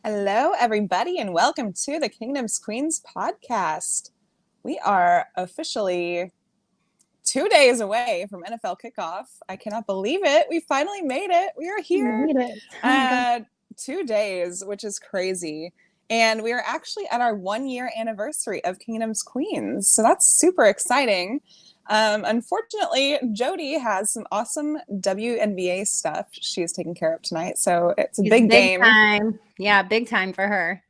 Hello, everybody, and welcome to the Kingdom's Queens podcast. We are officially 2 days away from NFL kickoff. I cannot believe it. We finally made it. We are here. Made it. Oh my God. 2 days, which is crazy. And we are actually at our 1-year anniversary of Kingdom's Queens. So that's super exciting. Unfortunately, Jodi has some awesome WNBA stuff she is taking care of tonight. So it's a big game. Time. Yeah, big time for her.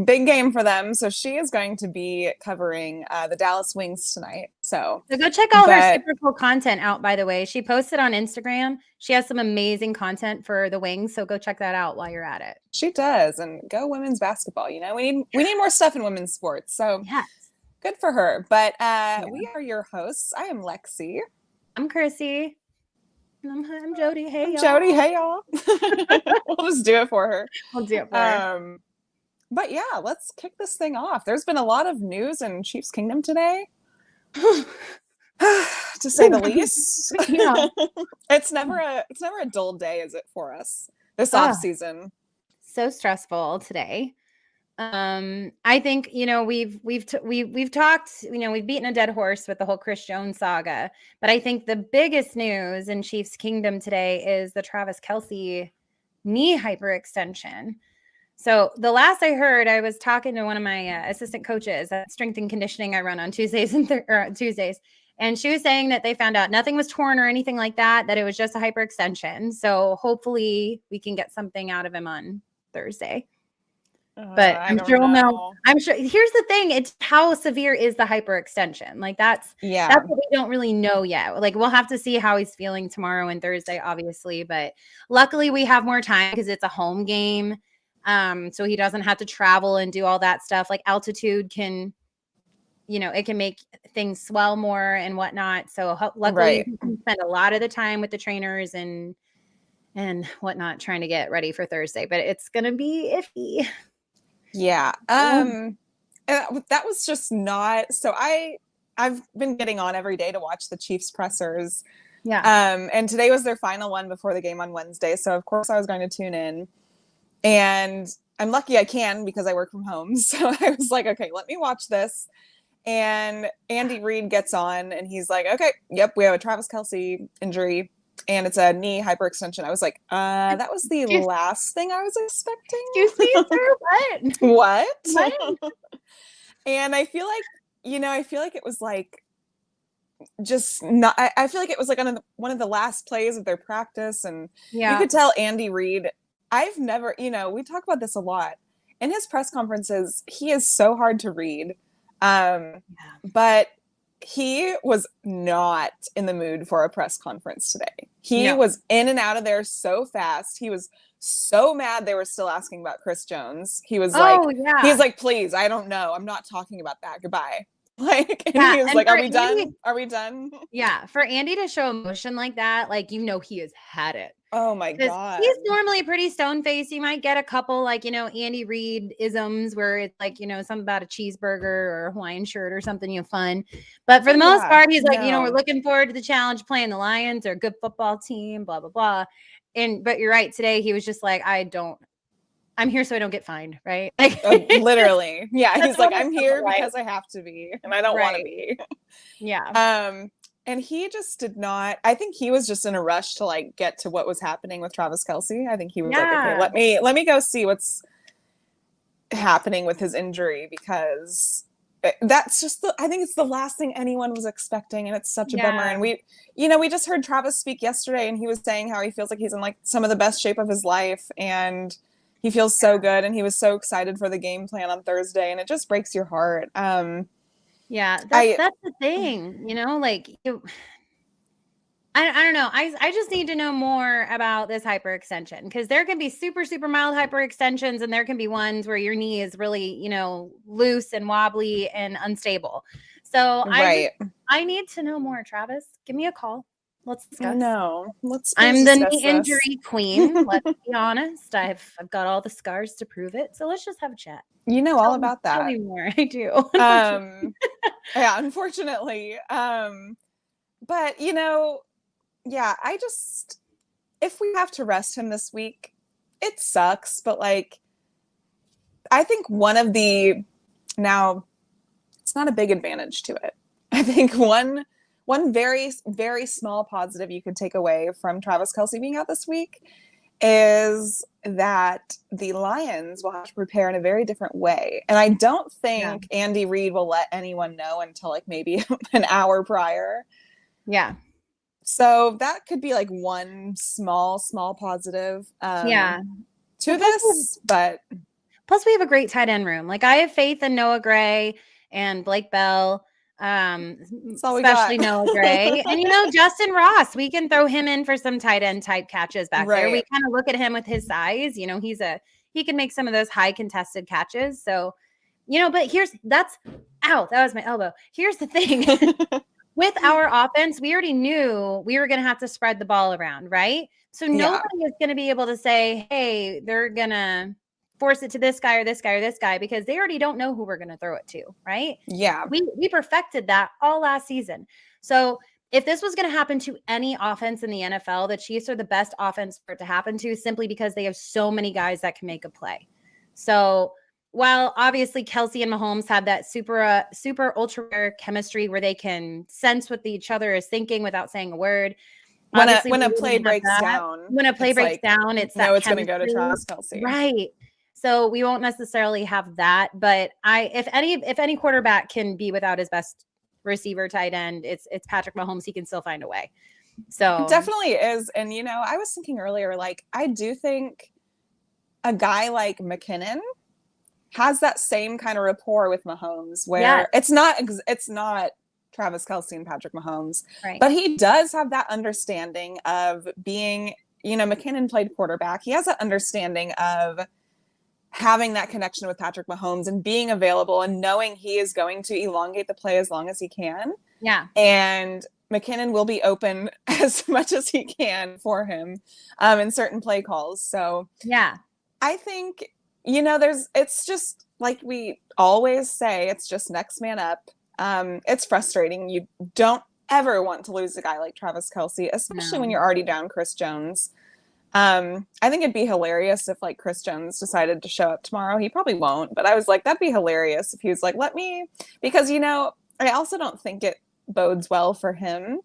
Big game for them. So she is going to be covering the Dallas Wings tonight. So go check all her super cool content out, by the way. She posted on Instagram. She has some amazing content for the Wings. So go check that out while you're at it. She does. And go women's basketball. You know, we need more stuff in women's sports. So yes. Good for her. But we are your hosts. I am Lexi. I'm Chrissy. I'm Jodi. Hey, y'all. Jodi. Hey, y'all. We'll just do it for her. We'll do it for her. But yeah, let's kick this thing off. There's been a lot of news in Chiefs Kingdom today, to say the least. Yeah. It's never a dull day, is it, for us this off season? So stressful today. I think, we've talked, we've beaten a dead horse with the whole Chris Jones saga, but I think the biggest news in Chiefs Kingdom today is the Travis Kelce knee hyperextension. So the last I heard, I was talking to one of my assistant coaches at strength and conditioning I run on Tuesdays and Tuesdays. And she was saying that they found out nothing was torn or anything like that, that it was just a hyperextension. So hopefully we can get something out of him on Thursday. But I'm sure we'll know. I'm sure. Here's the thing: it's how severe is the hyperextension? Like that's what we don't really know yet. Like we'll have to see how he's feeling tomorrow and Thursday, obviously. But luckily, we have more time because it's a home game, so he doesn't have to travel and do all that stuff. Like altitude can, it can make things swell more and whatnot. So luckily, he can spend a lot of the time with the trainers and whatnot, trying to get ready for Thursday. But it's gonna be iffy. Yeah. That was just not. So I've been getting on every day to watch the Chiefs pressers. Yeah. And today was their final one before the game on Wednesday. So of course I was going to tune in, and I'm lucky I can because I work from home. So I was like, okay, let me watch this. And Andy Reid gets on and he's like, okay, yep, we have a Travis Kelce injury. And it's a knee hyperextension. I was like, that was the last thing I was expecting. Excuse me, sir, what? And I feel like it was like just not. I feel like it was like on one of the last plays of their practice, and you could tell Andy Reid. I've never, we talk about this a lot in his press conferences. He is so hard to read, but he was not in the mood for a press conference today. He was in and out of there so fast. He was so mad they were still asking about Chris Jones. He was he's like, please, I don't know. I'm not talking about that. Goodbye. Like, and he was like, are we done? Are we done? Yeah. For Andy to show emotion like that, like, he has had it. Oh my God. He's normally pretty stone-faced. You might get a couple Andy Reid isms where it's like, something about a cheeseburger or a Hawaiian shirt or something, fun. But for the most part, he's like, we're looking forward to the challenge playing the Lions. They're a good football team, blah, blah, blah. But you're right. Today, he was just like, I'm here so I don't get fined, right? Like, literally. Yeah. He's like, I'm here because I have to be and I don't want to be. Yeah. And he just did not. I think he was just in a rush to get to what was happening with Travis Kelce. I think he was like, okay, let me go see what's happening with his injury, because that's just I think it's the last thing anyone was expecting, and it's such a bummer. And we just heard Travis speak yesterday, and he was saying how he feels like he's in some of the best shape of his life, and he feels so good, and he was so excited for the game plan on Thursday, and it just breaks your heart. Yeah, that's the thing, I don't know. I just need to know more about this hyperextension, because there can be super, super mild hyperextensions, and there can be ones where your knee is really, loose and wobbly and unstable. So I need to know more, Travis. Give me a call. Let's discuss. No, I'm the knee injury queen. Let's be honest. I've got all the scars to prove it. So let's just have a chat. All about that. Tell me more. I do. Yeah, unfortunately. But I just, if we have to rest him this week, it sucks. But I think one of the, now it's not a big advantage to it. I think one very, very small positive you could take away from Travis Kelce being out this week is that the Lions will have to prepare in a very different way. And I don't think Andy Reid will let anyone know until like maybe an hour prior. Yeah. So that could be like one small positive to this, but plus we have a great tight end room. Like I have faith in Noah Gray and Blake Bell, especially Noah Gray. And, you know, Justin Ross, we can throw him in for some tight end type catches back there. We kind of look at him with his size. You know, he can make some of those high contested catches. So, you know, but that was my elbow. Here's the thing. With our offense, we already knew we were going to have to spread the ball around, right? So nobody is going to be able to say, hey, they're going to force it to this guy or this guy or this guy, because they already don't know who we're going to throw it to, right? Yeah. We perfected that all last season. So if this was going to happen to any offense in the NFL, the Chiefs are the best offense for it to happen to, simply because they have so many guys that can make a play. So while obviously Kelce and Mahomes have that super ultra rare chemistry where they can sense what each other is thinking without saying a word. When a play breaks down, it's no, it's going to go to Travis Kelce. Right. So we won't necessarily have that, but if any quarterback can be without his best receiver tight end, it's Patrick Mahomes. He can still find a way. So it definitely is. And, you know, I was thinking earlier, like, I do think a guy like McKinnon has that same kind of rapport with Mahomes, where it's not Travis Kelce and Patrick Mahomes, right, but he does have that understanding of being, you know, McKinnon played quarterback. He has that understanding of having that connection with Patrick Mahomes and being available and knowing he is going to elongate the play as long as he can. Yeah. And McKinnon will be open as much as he can for him in certain play calls. So yeah, I think, you know, it's just like we always say, it's just next man up. It's frustrating. You don't ever want to lose a guy like Travis Kelce, especially when you're already down Chris Jones. I think it'd be hilarious if like Chris Jones decided to show up tomorrow. He probably won't, but I was like, that'd be hilarious if he was like, because, you know, I also don't think it bodes well for him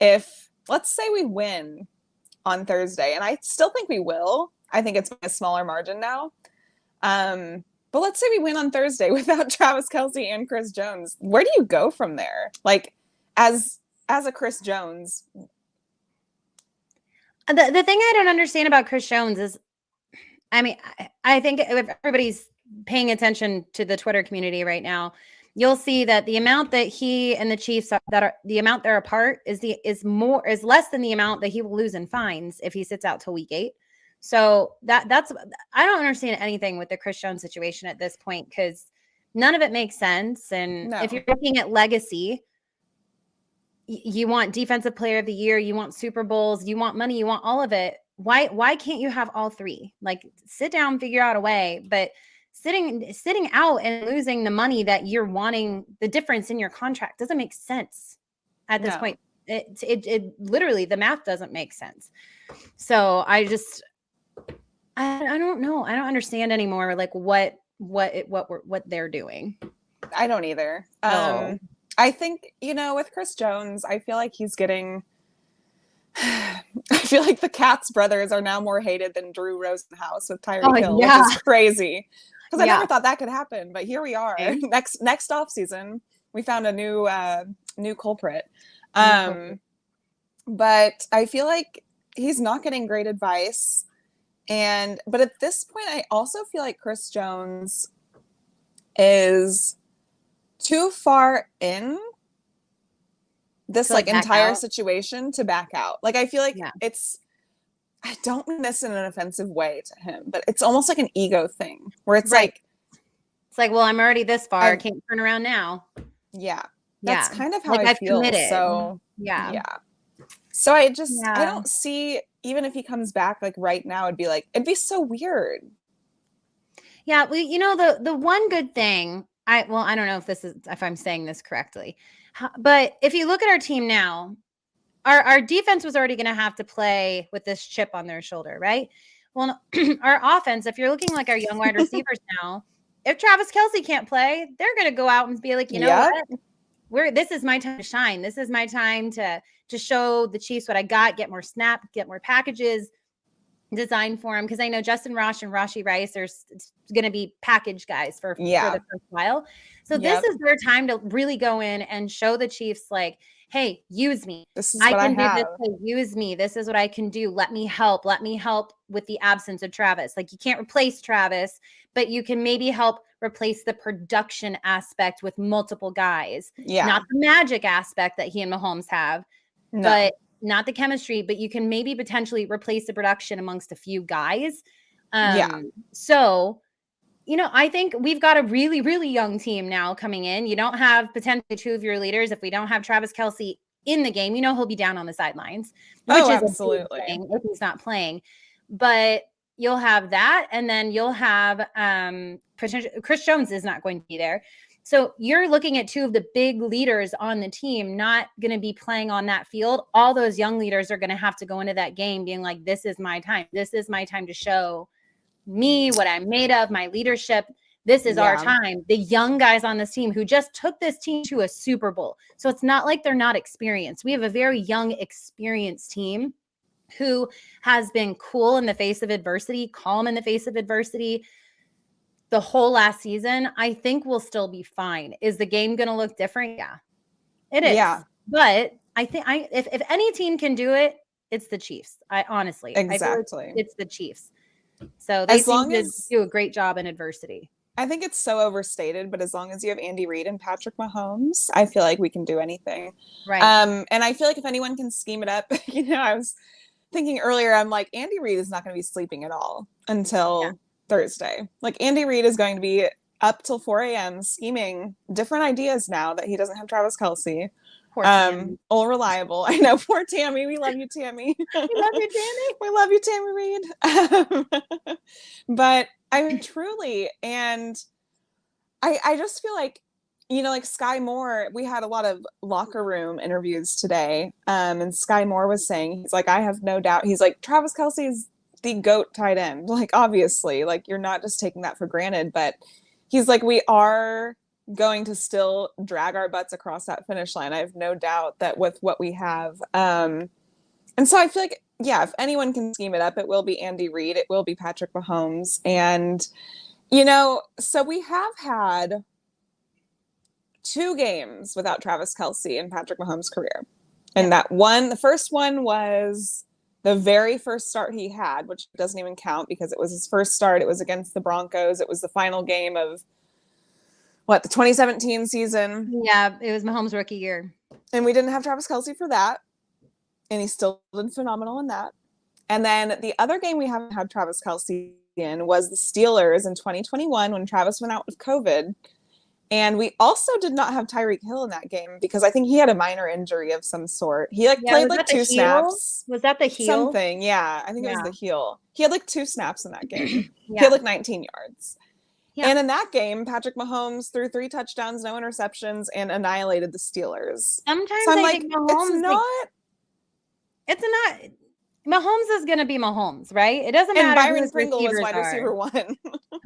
if, let's say we win on Thursday, and I still think we will. I think it's by a smaller margin now. But let's say we win on Thursday without Travis Kelce and Chris Jones. Where do you go from there? Like, as a Chris Jones. The thing I don't understand about Chris Jones is, I mean, I think if everybody's paying attention to the Twitter community right now, you'll see that the amount that he and the Chiefs the amount they're apart is less than the amount that he will lose in fines if he sits out till week 8. So that's I don't understand anything with the Chris Jones situation at this point, because none of it makes sense. And if you're looking at legacy, you want defensive player of the year, you want Super Bowls, you want money, you want all of it. Why can't you have all three? Like, sit down, figure out a way. But sitting out and losing the money that you're wanting, the difference in your contract, doesn't make sense at this point. It literally, the math doesn't make sense. So I don't know. I don't understand anymore. Like what they're doing. I don't either. I think, you know, with Chris Jones, I feel like he's getting. I feel like the Katz brothers are now more hated than Drew Rosenhaus with Tyreek Hill, which is crazy. Because I never thought that could happen, but here we are. Next off season, we found a new culprit. But I feel like he's not getting great advice. But at this point, I also feel like Chris Jones is too far in this like entire situation to back out. Like, I feel like I don't mean this in an offensive way to him, but it's almost like an ego thing where it's like, well, I'm already this far. I can't turn around now. Yeah. That's kind of how I feel. Committed. So yeah. So I don't see, even if he comes back like right now, it'd be so weird. Yeah. Well, you know, the one good thing, I don't know if I'm saying this correctly, but if you look at our team now, our defense was already going to have to play with this chip on their shoulder, right? Well, our offense, if you're looking like our young wide receivers now, if Travis Kelce can't play, they're going to go out and be like, you know what? This is my time to shine. This is my time to show the Chiefs what I got, get more snaps, get more packages designed for them. Because I know Justin Rosh and Rashee Rice are going to be package guys for the first while. So this is their time to really go in and show the Chiefs like, hey, use me. This is what I have. Do this. Use me. This is what I can do. Let me help. Let me help with the absence of Travis. Like, you can't replace Travis, but you can maybe help replace the production aspect with multiple guys. Yeah. Not the magic aspect that he and Mahomes have, but not the chemistry, but you can maybe potentially replace the production amongst a few guys. So, you know, I think we've got a really, really young team now coming in. You don't have potentially two of your leaders. If we don't have Travis Kelce in the game, you know, he'll be down on the sidelines, which is absolutely if he's not playing. But you'll have that, and then you'll have Chris Jones is not going to be there. So you're looking at two of the big leaders on the team not going to be playing on that field. All those young leaders are going to have to go into that game being like, this is my time. This is my time to show me what I'm made of, my leadership. This is our time. The young guys on this team who just took this team to a Super Bowl. So it's not like they're not experienced. We have a very young, experienced team who has been cool in the face of adversity, calm in the face of adversity the whole last season. I think we'll still be fine. Is the game going to look different? Yeah, it is. Yeah. But I think if any team can do it, it's the Chiefs. I honestly, exactly. It's the Chiefs. So they seem to do a great job in adversity. I think it's so overstated, but as long as you have Andy Reid and Patrick Mahomes, I feel like we can do anything. Right. And I feel like if anyone can scheme it up, you know, I was thinking earlier, I'm like, Andy Reid is not going to be sleeping at all until Thursday. Like, Andy Reid is going to be up till 4 a.m. scheming different ideas now that he doesn't have Travis Kelce. All reliable. I know, poor Tammy. We love you, Tammy. We love you, Tammy. We love you, Tammy Reid. But I mean, truly, and I just feel like, you know, like Sky Moore, we had a lot of locker room interviews today. And Sky Moore was saying, he's like, I have no doubt. He's like, Travis Kelce is the GOAT tight end. Like, obviously, like, you're not just taking that for granted, but he's like, we are going to still drag our butts across that finish line. I have no doubt that with what we have. And so I feel like, yeah, if anyone can scheme it up, it will be Andy Reid. It will be Patrick Mahomes. And, you know, so we have had 2 games without Travis Kelce in Patrick Mahomes' career. And the first one was the very first start he had, which doesn't even count because it was his first start. It was against the Broncos. It was the final game of the 2017 season. Yeah, it was Mahomes' rookie year. And we didn't have Travis Kelce for that. And he still did phenomenal in that. And then the other game we haven't had Travis Kelce in was the Steelers in 2021 when Travis went out with COVID. And we also did not have Tyreek Hill in that game because I think he had a minor injury of some sort. He played like 2 snaps. Was that the heel? Something, yeah. I think it was the heel. He had like 2 snaps in that game. He had like 19 yards. Yeah. And in that game, Patrick Mahomes threw 3 touchdowns, no interceptions, and annihilated the Steelers. Sometimes I think Mahomes, it's not. Mahomes is going to be Mahomes, right? It doesn't matter. And Byron Pringle was wide receiver 1.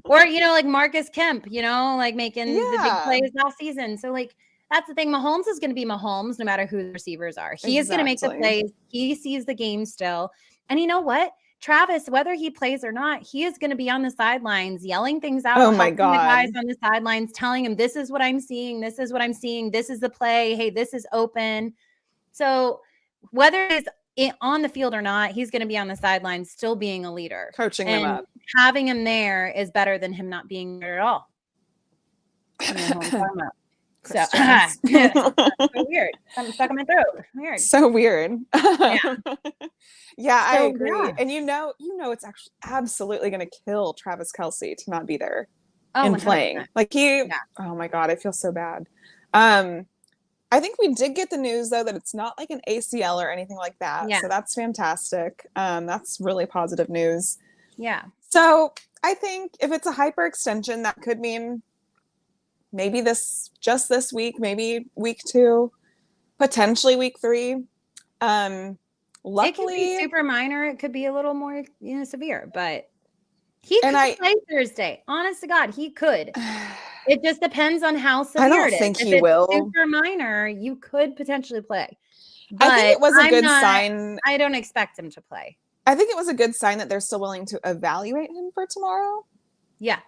Or, you know, like Marcus Kemp, you know, like making the big plays last season. So, like, that's the thing. Mahomes is going to be Mahomes no matter who the receivers are. He is going to make the plays. He sees the game still. And you know what? Travis, whether he plays or not, he is going to be on the sidelines yelling things out. Oh my God. The guys on the sidelines telling him, this is what I'm seeing. This is what I'm seeing. This is the play. Hey, this is open. So whether it's on the field or not, he's going to be on the sidelines still being a leader. Coaching them up. Having him there is better than him not being there at all. So weird. Something stuck in my throat. Weird. So weird. Yeah, I agree. Yeah. And you know, it's actually absolutely going to kill Travis Kelce to not be there and 100%. Playing. Like oh my God, I feel so bad. I think we did get the news though that it's not like an ACL or anything like that. Yeah. So that's fantastic. That's really positive news. Yeah. So I think if it's a hyperextension, that could mean maybe this week, maybe week 2, potentially week 3. Luckily, it could be super minor. It could be a little more, severe, but He could play Thursday. Honest to God, he could. It just depends on how severe it is. I don't think if he it's will. Super minor, you could potentially play. But I think it was a good sign. I don't expect him to play. I think it was a good sign that they're still willing to evaluate him for tomorrow. Yeah.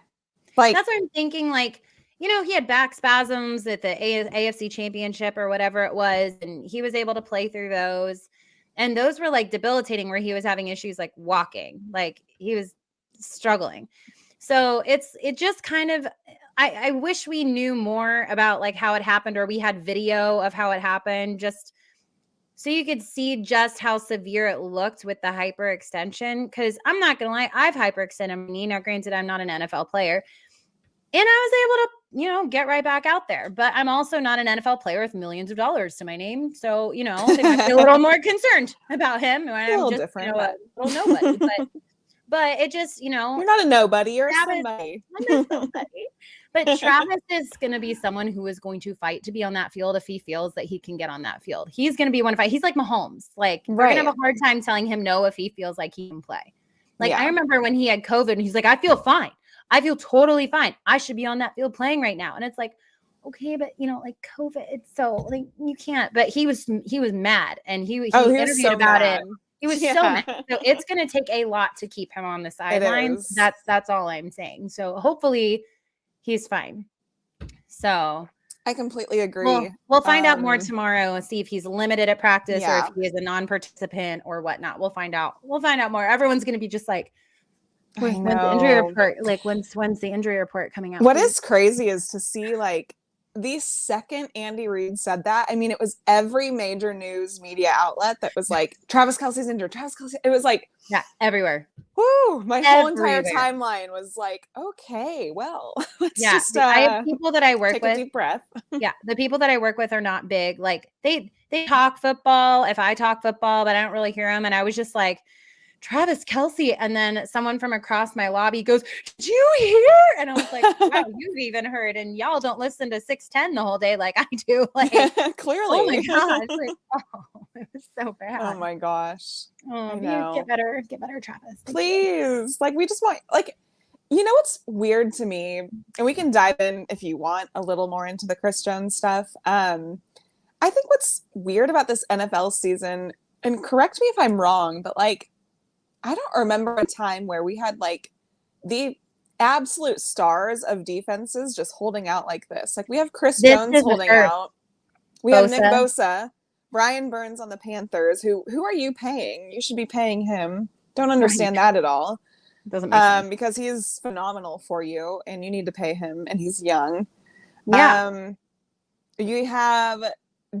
Like, that's what I'm thinking. Like, he had back spasms at the AFC Championship or whatever it was, and he was able to play through those. And those were like debilitating, where he was having issues like walking, like he was struggling. So it just kind of, I wish we knew more about like how it happened, or we had video of how it happened, just so you could see just how severe it looked with the hyperextension. Because I'm not going to lie, I've hyperextended my knee. Now, granted, I'm not an NFL player. And I was able to, get right back out there. But I'm also not an NFL player with millions of dollars to my name. So, they might be a little more concerned about him. And I'm just different, a little nobody. But it just, you're not a nobody, you're somebody. I'm a somebody. But Travis is going to be someone who is going to fight to be on that field if he feels that he can get on that field. He's going to be one to fight. He's like Mahomes. Like, we're going to have a hard time telling him no if he feels like he can play. Like, I remember when he had COVID and he's like, I feel fine. I feel totally fine. I should be on that field playing right now. And it's like, okay, but like COVID, it's so like you can't. But he was mad, and he interviewed so about mad. it. He was so mad. So it's going to take a lot to keep him on the sidelines. That's all I'm saying. So hopefully he's fine. So I completely agree. We'll find out more tomorrow and see if he's limited at practice or if he is a non-participant or whatnot. We'll find out. We'll find out more. Everyone's going to be just like, when's the injury report? Like, when's the injury report coming out? What is crazy is to see like the second Andy Reid said that. I mean, it was every major news media outlet that was like, Travis Kelce's injured. Travis Kelce. It was like, everywhere. Woo! My whole entire timeline was like, okay, well, let's just. I have people that I work take with. A deep breath. The people that I work with are not big. Like they talk football. If I talk football, but I don't really hear them. And I was just like, Travis Kelce, and then someone from across my lobby goes, "Did you hear?" And I was like, "Wow, you've even heard." And y'all don't listen to 610 the whole day like I do. Like, clearly. Oh my gosh! Like, it was so bad. Oh my gosh! Get better, Travis. Please, like we just want, like, what's weird to me, and we can dive in if you want a little more into the Chris Jones stuff. I think what's weird about this NFL season, and correct me if I'm wrong, but like, I don't remember a time where we had like the absolute stars of defenses just holding out like this. Like we have Chris Jones holding out. We have Nick Bosa, Brian Burns on the Panthers. Who are you paying? You should be paying him. Don't understand that at all. Doesn't make sense. Because he's phenomenal for you and you need to pay him, and he's young. Yeah. You have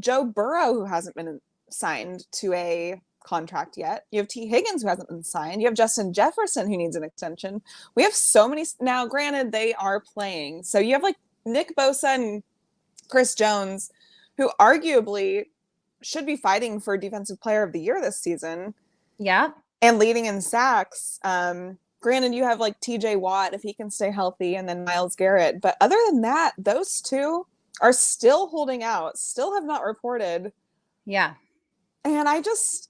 Joe Burrow, who hasn't been signed to a contract yet. You have T. Higgins, who hasn't been signed. You have Justin Jefferson, who needs an extension. We have so many now. Granted, they are playing, so you have like Nick Bosa and Chris Jones, who arguably should be fighting for Defensive Player of the Year this season. Yeah, and leading in sacks. Granted, you have like T.J. Watt if he can stay healthy, and then Myles Garrett. But other than that, those two are still holding out. Still have not reported. Yeah, and I just.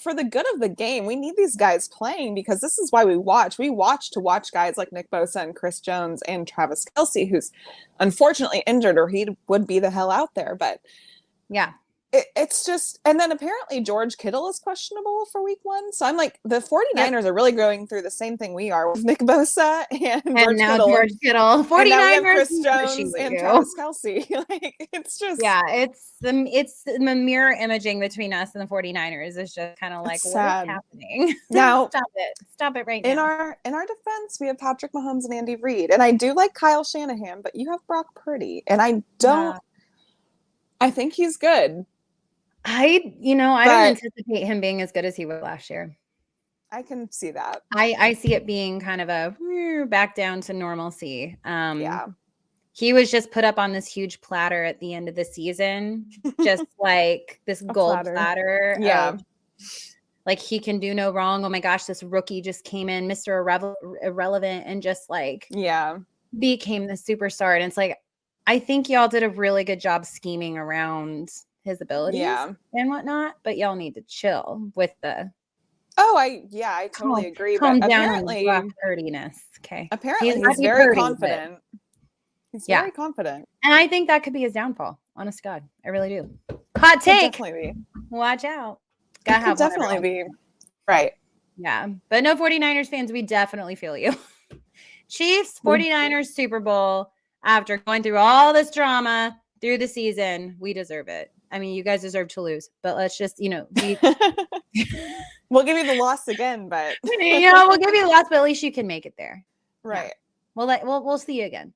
For the good of the game, we need these guys playing, because this is why we watch. We watch to watch guys like Nick Bosa and Chris Jones and Travis Kelce, who's unfortunately injured, or he would be the hell out there. But yeah, it's just, and then apparently George Kittle is questionable for week 1. So I'm like, the 49ers are really going through the same thing we are with Nick Bosa and George Kittle. George Kittle. 49ers, and now we have Chris Jones and Travis Kelce. Like, it's just. Yeah, it's the mirror imaging between us and the 49ers. It's just kind of like, what is happening? Now, stop it right now. In our defense, we have Patrick Mahomes and Andy Reid. And I do like Kyle Shanahan, but you have Brock Purdy. And I don't. I think he's good. I don't anticipate him being as good as he was last year. I can see that. I see it being kind of a back down to normalcy. He was just put up on this huge platter at the end of the season, just like this gold platter. Yeah. Like, he can do no wrong. Oh my gosh, this rookie just came in, Mr. Irrelevant, and just like became the superstar. And it's like, I think y'all did a really good job scheming around his abilities and whatnot, but y'all need to chill with the Oh, I totally agree. Calm But down on the rough herdiness. Okay. Apparently he's very confident. He's very confident. And I think that could be his downfall. Honest to God. I really do. Hot take. Definitely be. Watch out. Gotta have definitely be. Right. Yeah. But no 49ers fans, we definitely feel you. Chiefs, 49ers Super Bowl. After going through all this drama through the season, we deserve it. I mean, you guys deserve to lose, but let's just, we'll give you the loss again, but we'll give you the loss, but at least you can make it there. Right. Yeah. We'll see you again.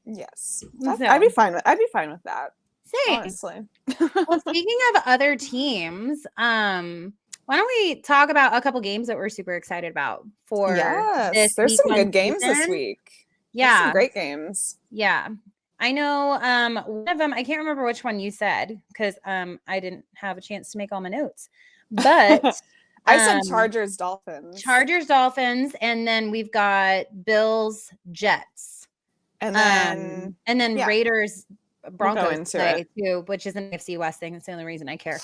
Yes. I'd be fine with that. Same. Honestly. Well, speaking of other teams, why don't we talk about a couple games that we're super excited about for this there's some good games season. This week. Yeah. There's some great games. Yeah. I know one of them, I can't remember which one you said because I didn't have a chance to make all my notes. But I said Chargers Dolphins. And then we've got Bills Jets. And then Raiders Broncos today too, which is an AFC West thing. That's the only reason I care.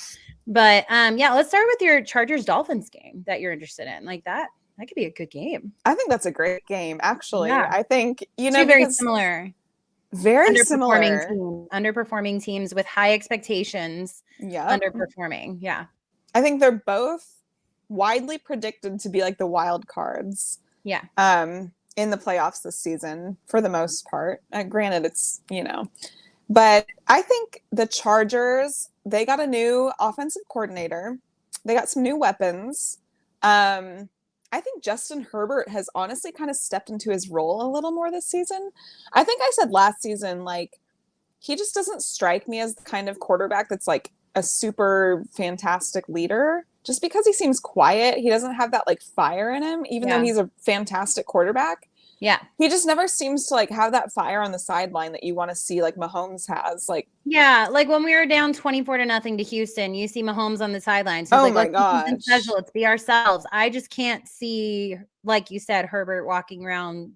But let's start with your Chargers Dolphins game that you're interested in. Like that could be a good game. I think that's a great game, actually. Yeah. I think very similar. Very similar. Underperforming teams with high expectations. Yeah. Underperforming. Yeah. I think they're both widely predicted to be like the wild cards. Yeah. In the playoffs this season for the most part. Granted, it's, but I think the Chargers, they got a new offensive coordinator. They got some new weapons. I think Justin Herbert has honestly kind of stepped into his role a little more this season. I think I said last season, like, he just doesn't strike me as the kind of quarterback that's like a super fantastic leader. Just because he seems quiet, he doesn't have that like fire in him, even though he's a fantastic quarterback. Yeah. He just never seems to like have that fire on the sideline that you want to see like Mahomes has. Like, yeah, like when we were down 24-0 to Houston, you see Mahomes on the sideline. So my gosh. Special, let's be ourselves. I just can't see, like you said, Herbert walking around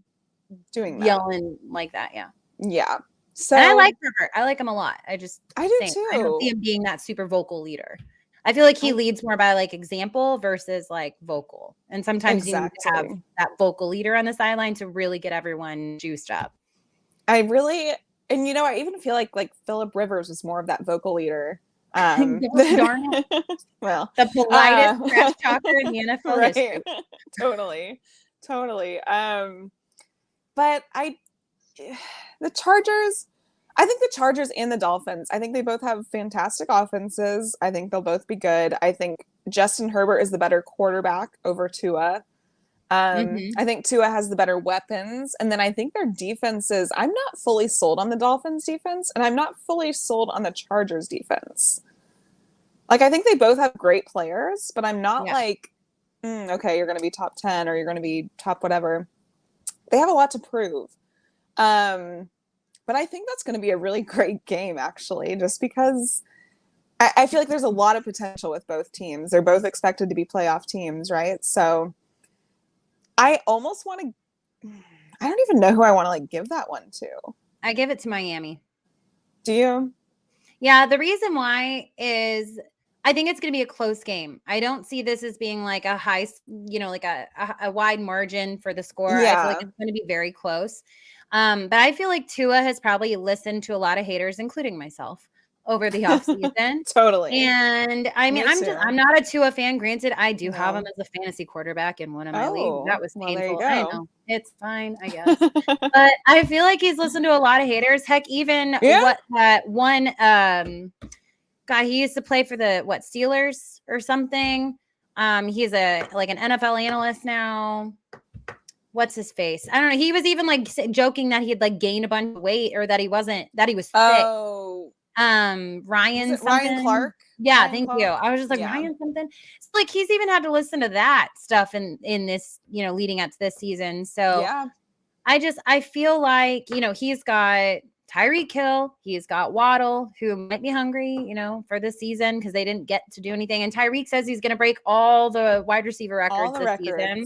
doing that. Yelling like that. Yeah. Yeah. So and I like Herbert. I like him a lot. I do too. I don't see him being that super vocal leader. I feel like he leads more by like example versus like vocal. And sometimes you need to have that vocal leader on the sideline to really get everyone juiced up. I even feel like Phillip Rivers was more of that vocal leader. Well, the politest trash talker in the NFL history. Totally. But the Chargers, I think the Chargers and the Dolphins, I think they both have fantastic offenses. I think they'll both be good. I think Justin Herbert is the better quarterback over Tua. I think Tua has the better weapons. And then I think their defenses, I'm not fully sold on the Dolphins defense, and I'm not fully sold on the Chargers defense. Like, I think they both have great players, but I'm not like, okay, you're going to be top 10 or you're going to be top whatever. They have a lot to prove. But I think that's going to be a really great game, actually, just because I feel like there's a lot of potential with both teams. They're both expected to be playoff teams, right? So I almost want to – I don't even know who I want to, like, give that one to. I give it to Miami. Do you? Yeah, the reason why is I think it's going to be a close game. I don't see this as being like a high – like a wide margin for the score. Yeah. I feel like it's going to be very close. But I feel like Tua has probably listened to a lot of haters, including myself, over the offseason. Totally. And I mean, I'm not a Tua fan. Granted, I do have him as a fantasy quarterback in one of my leagues. That was painful. There you go. I know. It's fine, I guess. But I feel like he's listened to a lot of haters. Heck, even one guy, he used to play for the Steelers or something. He's an NFL analyst now. What's his face? I don't know. He was even like joking that he had like gained a bunch of weight or that he was sick. Oh, Ryan Clark. Yeah, Ryan thank Clark? you. I was just like Ryan something. So like he's even had to listen to that stuff in this, leading up to this season. So yeah, I feel like, he's got Tyreek Hill, he's got Waddle, who might be hungry, for this season because they didn't get to do anything. And Tyreek says he's going to break all the wide receiver records this season.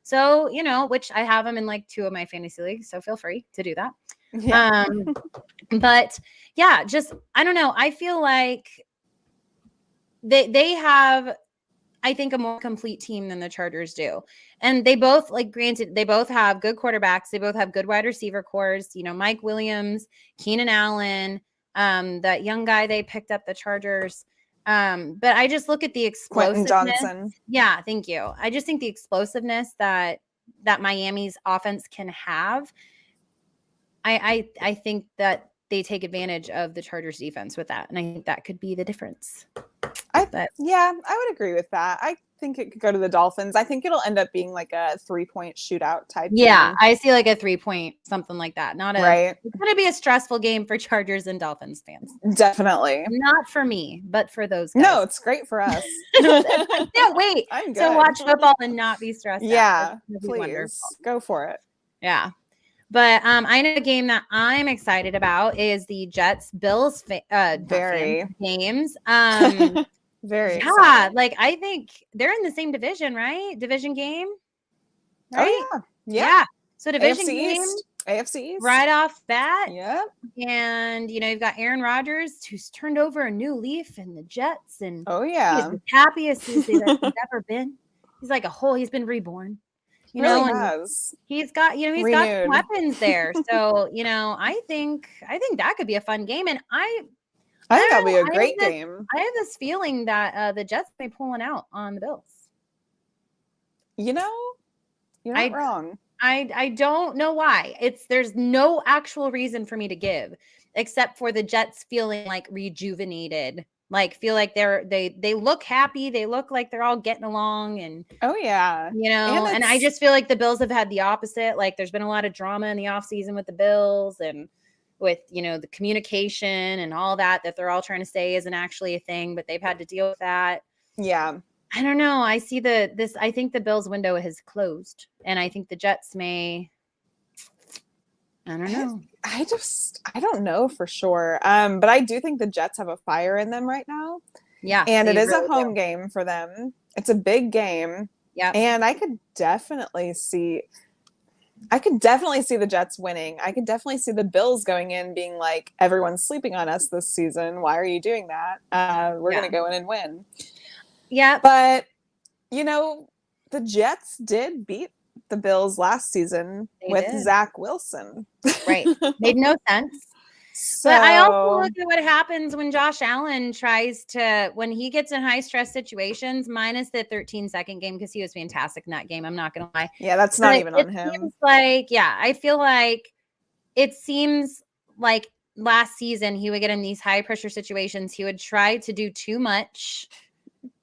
So, which I have him in like 2 of my fantasy leagues. So feel free to do that. Yeah. But yeah, just, I don't know. I feel like they have I think, a more complete team than the Chargers do. And they both, like, granted, they both have good quarterbacks. They both have good wide receiver cores. You know, Mike Williams, Keenan Allen, that young guy they picked up, the Chargers. But I just look at the explosiveness. Johnson. Yeah, thank you. I just think the explosiveness that Miami's offense can have. I think that they take advantage of the Chargers defense with that. And I think that could be the difference. I would agree with that. I think it could go to the Dolphins. I think it'll end up being like a 3-point shootout type game. I see like a 3-point, something like that. Right. It's going to be a stressful game for Chargers and Dolphins fans. Definitely. Not for me, but for those guys. No, it's great for us. I can't wait to watch football and not be stressed out. Yeah, please. Go for it. Yeah. But I know the game that I'm excited about is the Jets-Bills games. Very exciting. Like, I think they're in the same division, right? Division game, right? Oh, yeah. So division game, AFC East. right off bat. Yep. And, you know, you've got Aaron Rodgers, who's turned over a new leaf in the Jets. And he's the happiest he's ever been. He's like he's been reborn. You know, has. He's got, you know, he's got some weapons there. So, you know, I think that could be a fun game. And I think that'll be a great game. I have this feeling that the Jets may pull one out on the Bills. You know, you're not wrong. I don't know why. There's no actual reason for me to give, except for the Jets feeling like rejuvenated. Like, feel like they look happy. They look like they're all getting along. And you know, and I just feel like the Bills have had the opposite. Like, there's been a lot of drama in the offseason with the Bills and with, you know, the communication and all that they're all trying to say isn't actually a thing, but they've had to deal with that. Yeah. I don't know. I see I think the Bills window has closed, and I think the Jets may. I don't know. I don't know for sure. But I do think the Jets have a fire in them right now. Yeah. And it is a home game for them. It's a big game. Yeah. And I could definitely see the Jets winning. I could definitely see the Bills going in being like, everyone's sleeping on us this season. Why are you doing that? We're going to go in and win. Yeah. But, you know, the Jets did beat the Bills last season with Zach Wilson. Right. Made no sense. But I also look at what happens when Josh Allen when he gets in high stress situations, minus the 13-second game, because he was fantastic in that game. I'm not going to lie. Yeah, that's not even on him. I feel like it seems like last season he would get in these high pressure situations. He would try to do too much,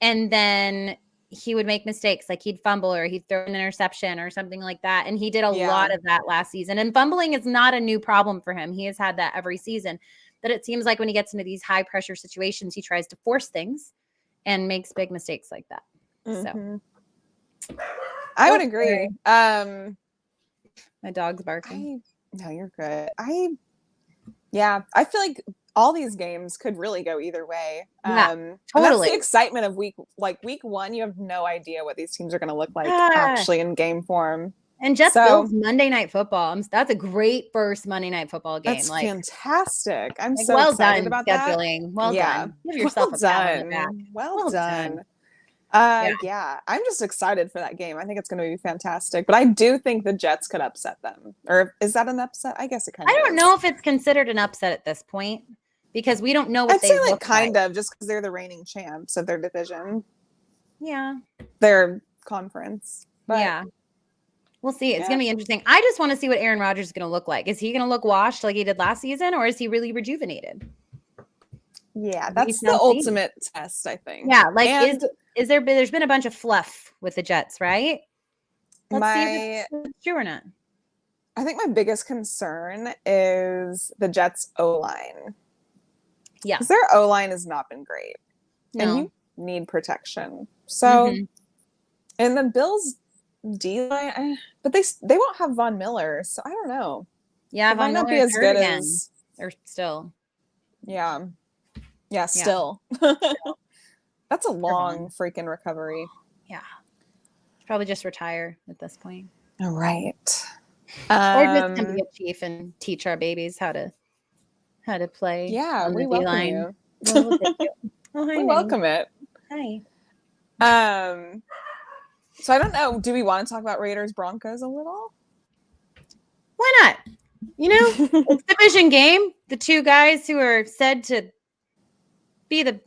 and then he would make mistakes, like he'd fumble or he'd throw an interception or something like that. And he did a lot of that last season. And fumbling is not a new problem for him. He has had that every season. But it seems like when he gets into these high pressure situations, he tries to force things and makes big mistakes like that. Mm-hmm. So I would agree. My dog's barking. No, you're good. I feel like all these games could really go either way. Totally. That's the excitement of week one. You have no idea what these teams are going to look like actually in game form. And Bills Monday Night Football. That's a great first Monday Night Football game. That's fantastic. I'm so excited about scheduling. that. Well done. Give yourself a pat on the back. Well done. I'm just excited for that game. I think it's going to be fantastic. But I do think the Jets could upset them. Or is that an upset? I guess it kind of is. I don't know if it's considered an upset at this point, because we don't know what they look like. Kind of, just because they're the reigning champs of their division. Yeah. Their conference. But yeah. We'll see. It's going to be interesting. I just want to see what Aaron Rodgers is going to look like. Is he going to look washed like he did last season, or is he really rejuvenated? Yeah, that's the ultimate test, I think. Yeah, like there's been a bunch of fluff with the Jets, right? Let's see if it's true or not. I think my biggest concern is the Jets' O-line. Yeah. Because their O-line has not been great. No. And you need protection. So, and the Bills' D-line, but they won't have Von Miller, so I don't know. Yeah, Von Miller might not be as good as... Or still. Yeah. Yeah, still. That's a long freaking recovery. Yeah. Probably just retire at this point. All right. Or just come be a chief and teach our babies how to play. Yeah, we welcome you. Well, thank you. We welcome it. Hi. So I don't know. Do we want to talk about Raiders Broncos a little? Why not? It's a division game. The two guys who are said to be the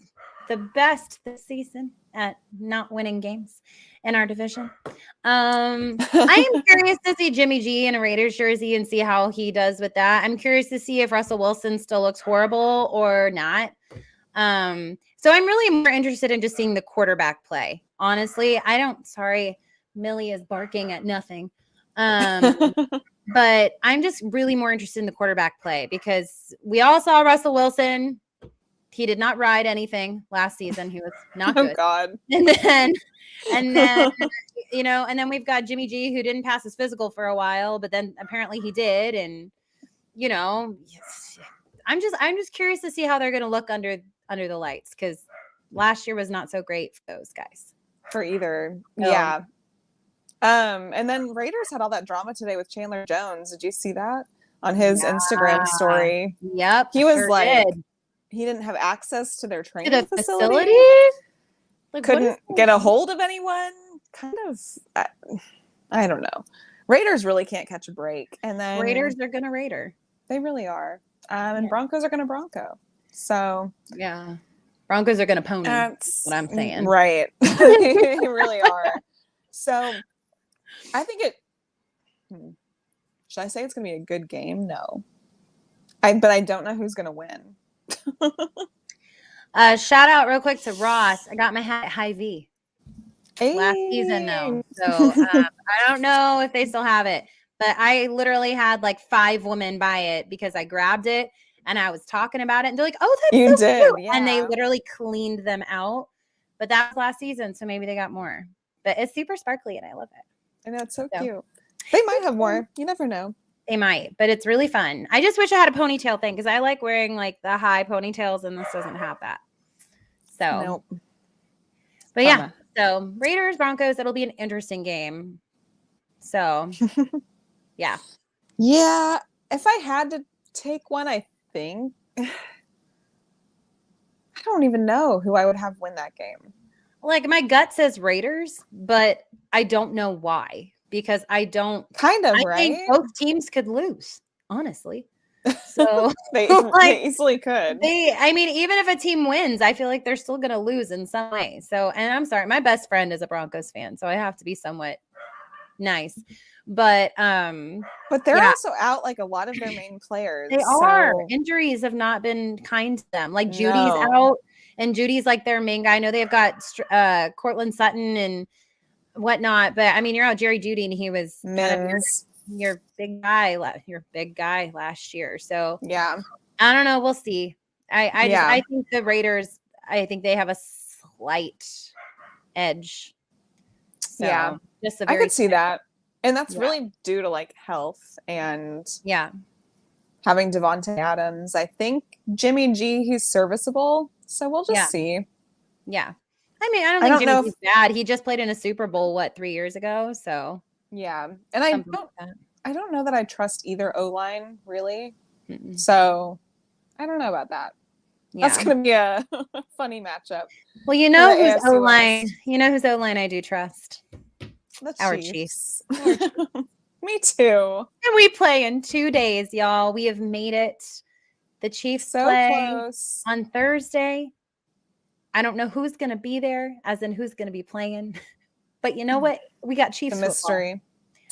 best this season at not winning games in our division. I am curious to see Jimmy G in a Raiders jersey and see how he does with that. I'm curious to see if Russell Wilson still looks horrible or not. So I'm really more interested in just seeing the quarterback play. Honestly, sorry, Millie is barking at nothing. But I'm just really more interested in the quarterback play because we all saw Russell Wilson. He did not ride anything last season. He was not good. Oh God. And then, and then we've got Jimmy G who didn't pass his physical for a while, but then apparently he did. And, I'm just curious to see how they're going to look under the lights because last year was not so great for those guys. For either. Yeah. And then Raiders had all that drama today with Chandler Jones. Did you see that on his Instagram story? Yep. He was he didn't have access to their training facility. Like, couldn't get a hold of anyone. Kind of, I don't know. Raiders really can't catch a break. And then Raiders are going to Raider. They really are. And Broncos are going to Bronco. So yeah. Broncos are going to pony. That's what I'm saying. Right. They really are. So I think should I say it's going to be a good game? No. But I don't know who's going to win. Shout out real quick to Ross. I got my hat at Hy-Vee last season though. So I don't know if they still have it, but I literally had like 5 women buy it because I grabbed it and I was talking about it and they're like, oh, that's so cute. Yeah. And they literally cleaned them out. But that was last season, so maybe they got more. But it's super sparkly and I love it. And that's so cute. They might have more. You never know. They might, but it's really fun. I just wish I had a ponytail thing because I like wearing like the high ponytails and this doesn't have that. So, nope. But yeah, so Raiders, Broncos, it'll be an interesting game. So, yeah. Yeah. If I had to take one, I think, I don't even know who I would have win that game. Like my gut says Raiders, but I don't know why. Because I think both teams could lose, honestly. So they easily could. Even if a team wins, I feel like they're still going to lose in some way. So, and I'm sorry, my best friend is a Broncos fan, so I have to be somewhat nice. But they're also out like a lot of their main players. They are. Injuries have not been kind to them. Like Judy's out, and Judy's like their main guy. I know they've got Cortland Sutton and whatnot, but you're out Jerry Jeudy and he was kind of your big guy last year. So yeah, I don't know. We'll see. I think the Raiders, I think they have a slight edge. So yeah, I could see that. And that's really due to like health and having Devontae Adams. I think Jimmy G, he's serviceable. So we'll just see. Yeah. I don't think Jimmy's bad. He just played in a Super Bowl, 3 years ago? So yeah. And I don't know that I trust either O-line really. Mm-mm. So I don't know about that. Yeah. That's gonna be a funny matchup. Well, whose O-line I do trust. Our Chiefs. Me too. And we play in 2 days, y'all. We have made it. The Chiefs play close on Thursday. I don't know who's going to be there, as in who's going to be playing. But you know what? We got Chiefs the mystery.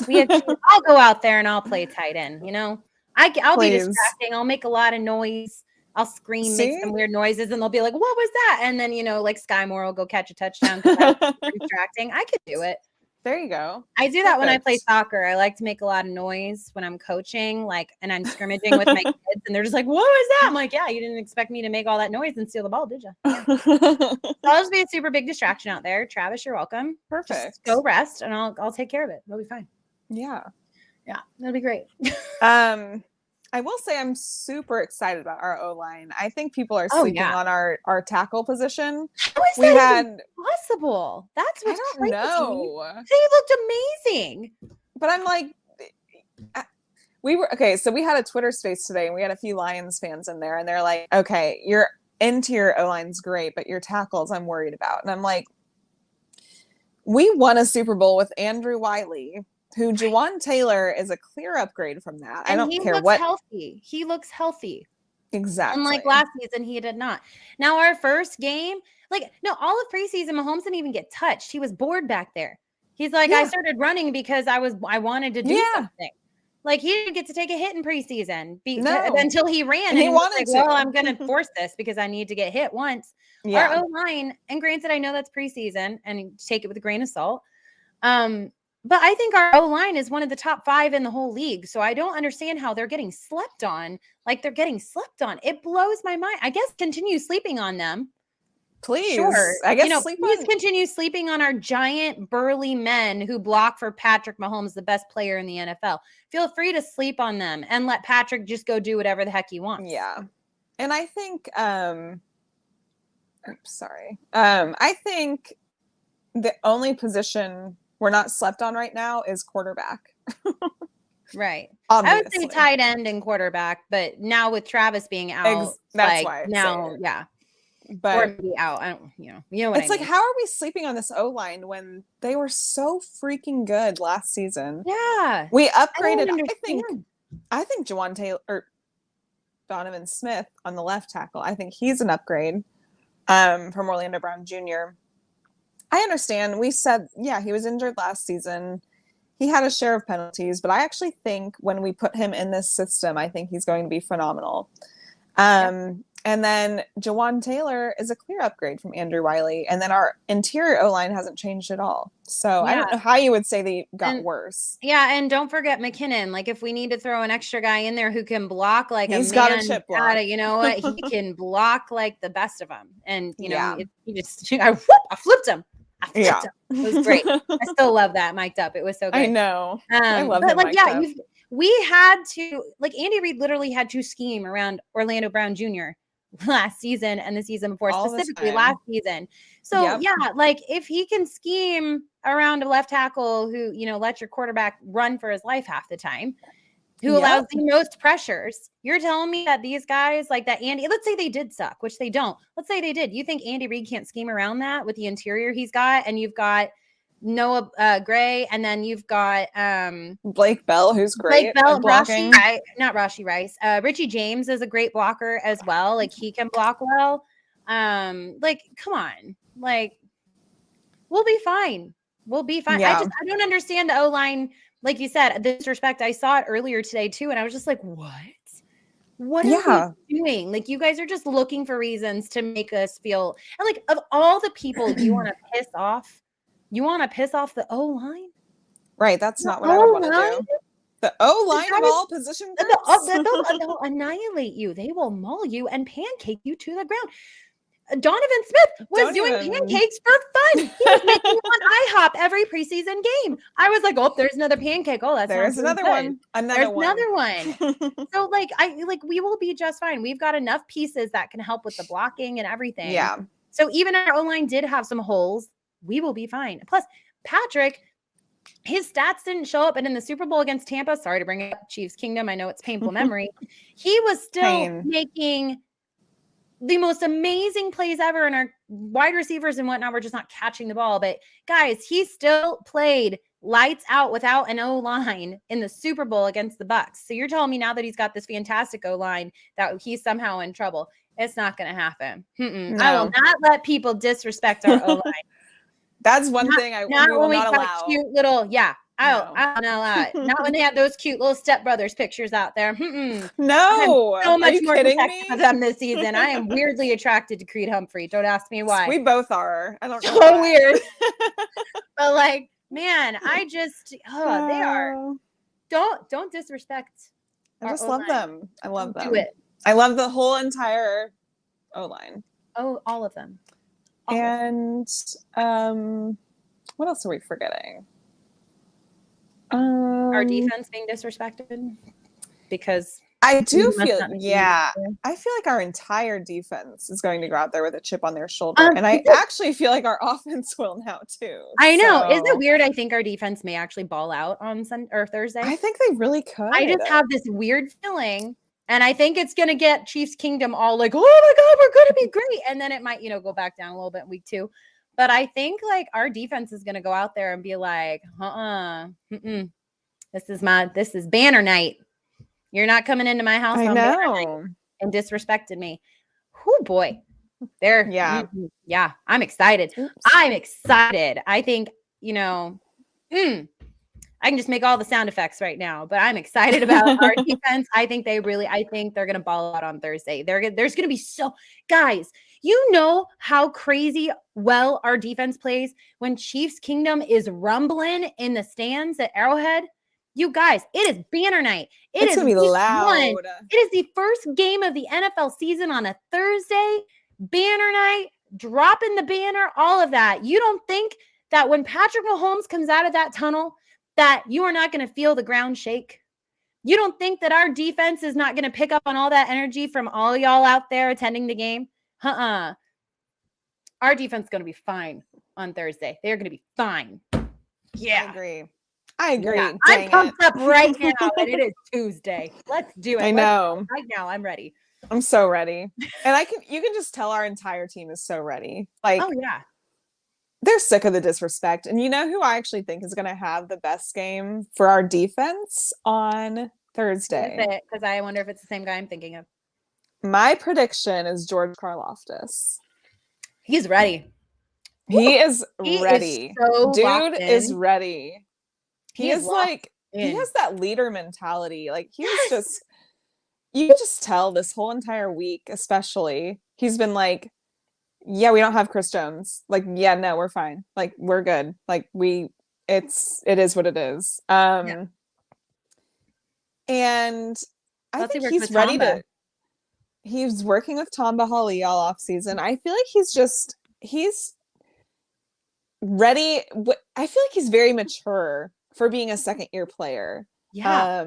I'll go out there and I'll play tight end, I'll be distracting. I'll make a lot of noise. I'll scream, make some weird noises, and they'll be like, what was that? And then, like Sky Moore will go catch a touchdown because I'm distracting. I could do it. There you go. I do that when I play soccer. I like to make a lot of noise when I'm coaching, and I'm scrimmaging with my kids, and they're just like, what was that? I'm like, yeah, you didn't expect me to make all that noise and steal the ball, did you? Yeah. So I'll just be a super big distraction out there. Travis, you're welcome. Perfect. Just go rest, and I'll take care of it. It'll be fine. Yeah. Yeah, that'll be great. I will say I'm super excited about our O-line. I think people are sleeping on our tackle position. How is that even possible? That's what's crazy. I don't know. They looked amazing. But I'm like, so we had a Twitter space today and we had a few Lions fans in there and they're like, okay, your interior O-line's great, but your tackles I'm worried about. And I'm like, We won a Super Bowl with Andrew Wiley, who Jawan Taylor is a clear upgrade from that. And I don't care what. Healthy. He looks healthy. Exactly. Unlike last season, he did not. Now, our first game, all of preseason, Mahomes didn't even get touched. He was bored back there. He's like, I started running because I wanted to do something. Like, he didn't get to take a hit in preseason until he ran. And he wanted to. Well, I'm going to force this because I need to get hit once. Our O-line, and granted, I know that's preseason, and take it with a grain of salt. But I think our O-line is one of the top 5 in the whole league. So I don't understand how they're getting slept on. Like, they're getting slept on. It blows my mind. I guess continue sleeping on them. Please. Sure. I guess continue sleeping on our giant burly men who block for Patrick Mahomes, the best player in the NFL. Feel free to sleep on them and let Patrick just go do whatever the heck he wants. Yeah. And I think I think the only position we're not slept on right now is quarterback. Right. Obviously. I would say tight end and quarterback, but now with Travis being out, that's why now, but or maybe out. I don't, you know what it's I mean. How are we sleeping on this O-line when they were so freaking good last season? Yeah. We upgraded. I think Jawan Taylor or Donovan Smith on the left tackle. I think he's an upgrade from Orlando Brown Jr. I understand. We said, he was injured last season. He had a share of penalties, but I actually think when we put him in this system, I think he's going to be phenomenal. And then Jawan Taylor is a clear upgrade from Andrew Wiley. And then our interior O-line hasn't changed at all. So I don't know how you would say they got worse. Yeah, and don't forget McKinnon. Like, if we need to throw an extra guy in there who can block he's got a chip block. You know what? He can block like the best of them. And, I flipped him. It was great. I still love that mic'd up. It was so good. I know. I love it. But we had to, Andy Reid literally had to scheme around Orlando Brown Jr. last season and the season before, specifically last season. So if he can scheme around a left tackle who, lets your quarterback run for his life half the time, who allows the most pressures, you're telling me that these guys like that Andy, let's say they did suck, which they don't. Let's say they did. You think Andy Reid can't scheme around that with the interior he's got, and you've got Noah Gray, and then you've got Blake Bell, who's great. Blake Bell, Rashi Rice. Richie James is a great blocker as well. Like, he can block well. Come on. We'll be fine. We'll be fine. I don't understand the O-line. Like you said, the disrespect. I saw it earlier today too, and I was just like, what? What are you doing? Like, you guys are just looking for reasons to make us feel, and of all the people you want to piss off, the O-line? Right. That's not what I would want to do. The O-line of all position groups? They'll annihilate you. They will maul you and pancake you to the ground. Donovan Smith was doing pancakes for fun. He was making one IHOP every preseason game. I was like, oh, there's another pancake. Oh, there's another one. Another one. So we will be just fine. We've got enough pieces that can help with the blocking and everything. Yeah. So even our O-line did have some holes. We will be fine. Plus, Patrick, his stats didn't show up. And in the Super Bowl against Tampa, sorry to bring it up, Chiefs Kingdom, I know it's painful memory. He was still making the most amazing plays ever, and our wide receivers and whatnot were just not catching the ball. But guys, he still played lights out without an O-line in the Super Bowl against the Bucs. So you're telling me now that he's got this fantastic O-line that he's somehow in trouble? It's not going to happen. No. I will not let people disrespect our O-line. That's one thing we will not allow. Cute little, I don't allow it. Not when they have those cute little stepbrothers pictures out there. No. I'm so much more protective of them this season. I am weirdly attracted to Creed Humphrey. Don't ask me why. We both are. I don't know. So weird. But man, I just they are. Don't disrespect. I just love them. I love them. Do it. I love the whole entire O-line. Oh, all of them. And what else are we forgetting? Our defense being disrespected, because I do feel, I feel like our entire defense is going to go out there with a chip on their shoulder, and I actually feel like our offense will now too. I know, isn't it weird? I think our defense may actually ball out on Sunday or Thursday. I think they really could. I just have this weird feeling, and I think it's going to get Chiefs Kingdom all like, oh my God, we're going to be great, and then it might, go back down a little bit in week 2. But I think like our defense is going to go out there and be like, this is banner night. You're not coming into my house on banner night and disrespected me. Oh boy. Yeah, I'm excited. Oops. I'm excited. I think, I can just make all the sound effects right now, but I'm excited about our defense. I think they're going to ball out on Thursday. There's going to be guys, you know how crazy well our defense plays when Chiefs Kingdom is rumbling in the stands at Arrowhead. You guys, it is banner night. It's going to be loud. It is the first game of the NFL season on a Thursday. Banner night, dropping the banner, all of that. You don't think that when Patrick Mahomes comes out of that tunnel, that you are not going to feel the ground shake? You don't think that our defense is not going to pick up on all that energy from all y'all out there attending the game? Our defense is going to be fine on Thursday. They're going to be fine. Yeah. I agree. Yeah, I'm pumped up right now and it is Tuesday. Let's do it. I know. Right now, I'm ready. I'm so ready. And you can just tell our entire team is so ready. Like, oh yeah. They're sick of the disrespect. And you know who I actually think is going to have the best game for our defense on Thursday? Because I wonder if it's the same guy I'm thinking of. My prediction is George Karlaftis. He's ready. He is ready. Dude is ready. He is like, he has that leader mentality. Like he was just, you can just tell this whole entire week, especially, he's been like, yeah, we don't have Chris Jones. Like, yeah, no, we're fine. Like, we're good. Like, it is what it is. And I think he's ready he's working with Tamba Hali all off season. I feel like he's ready. I feel like he's very mature for being a second year player. Yeah.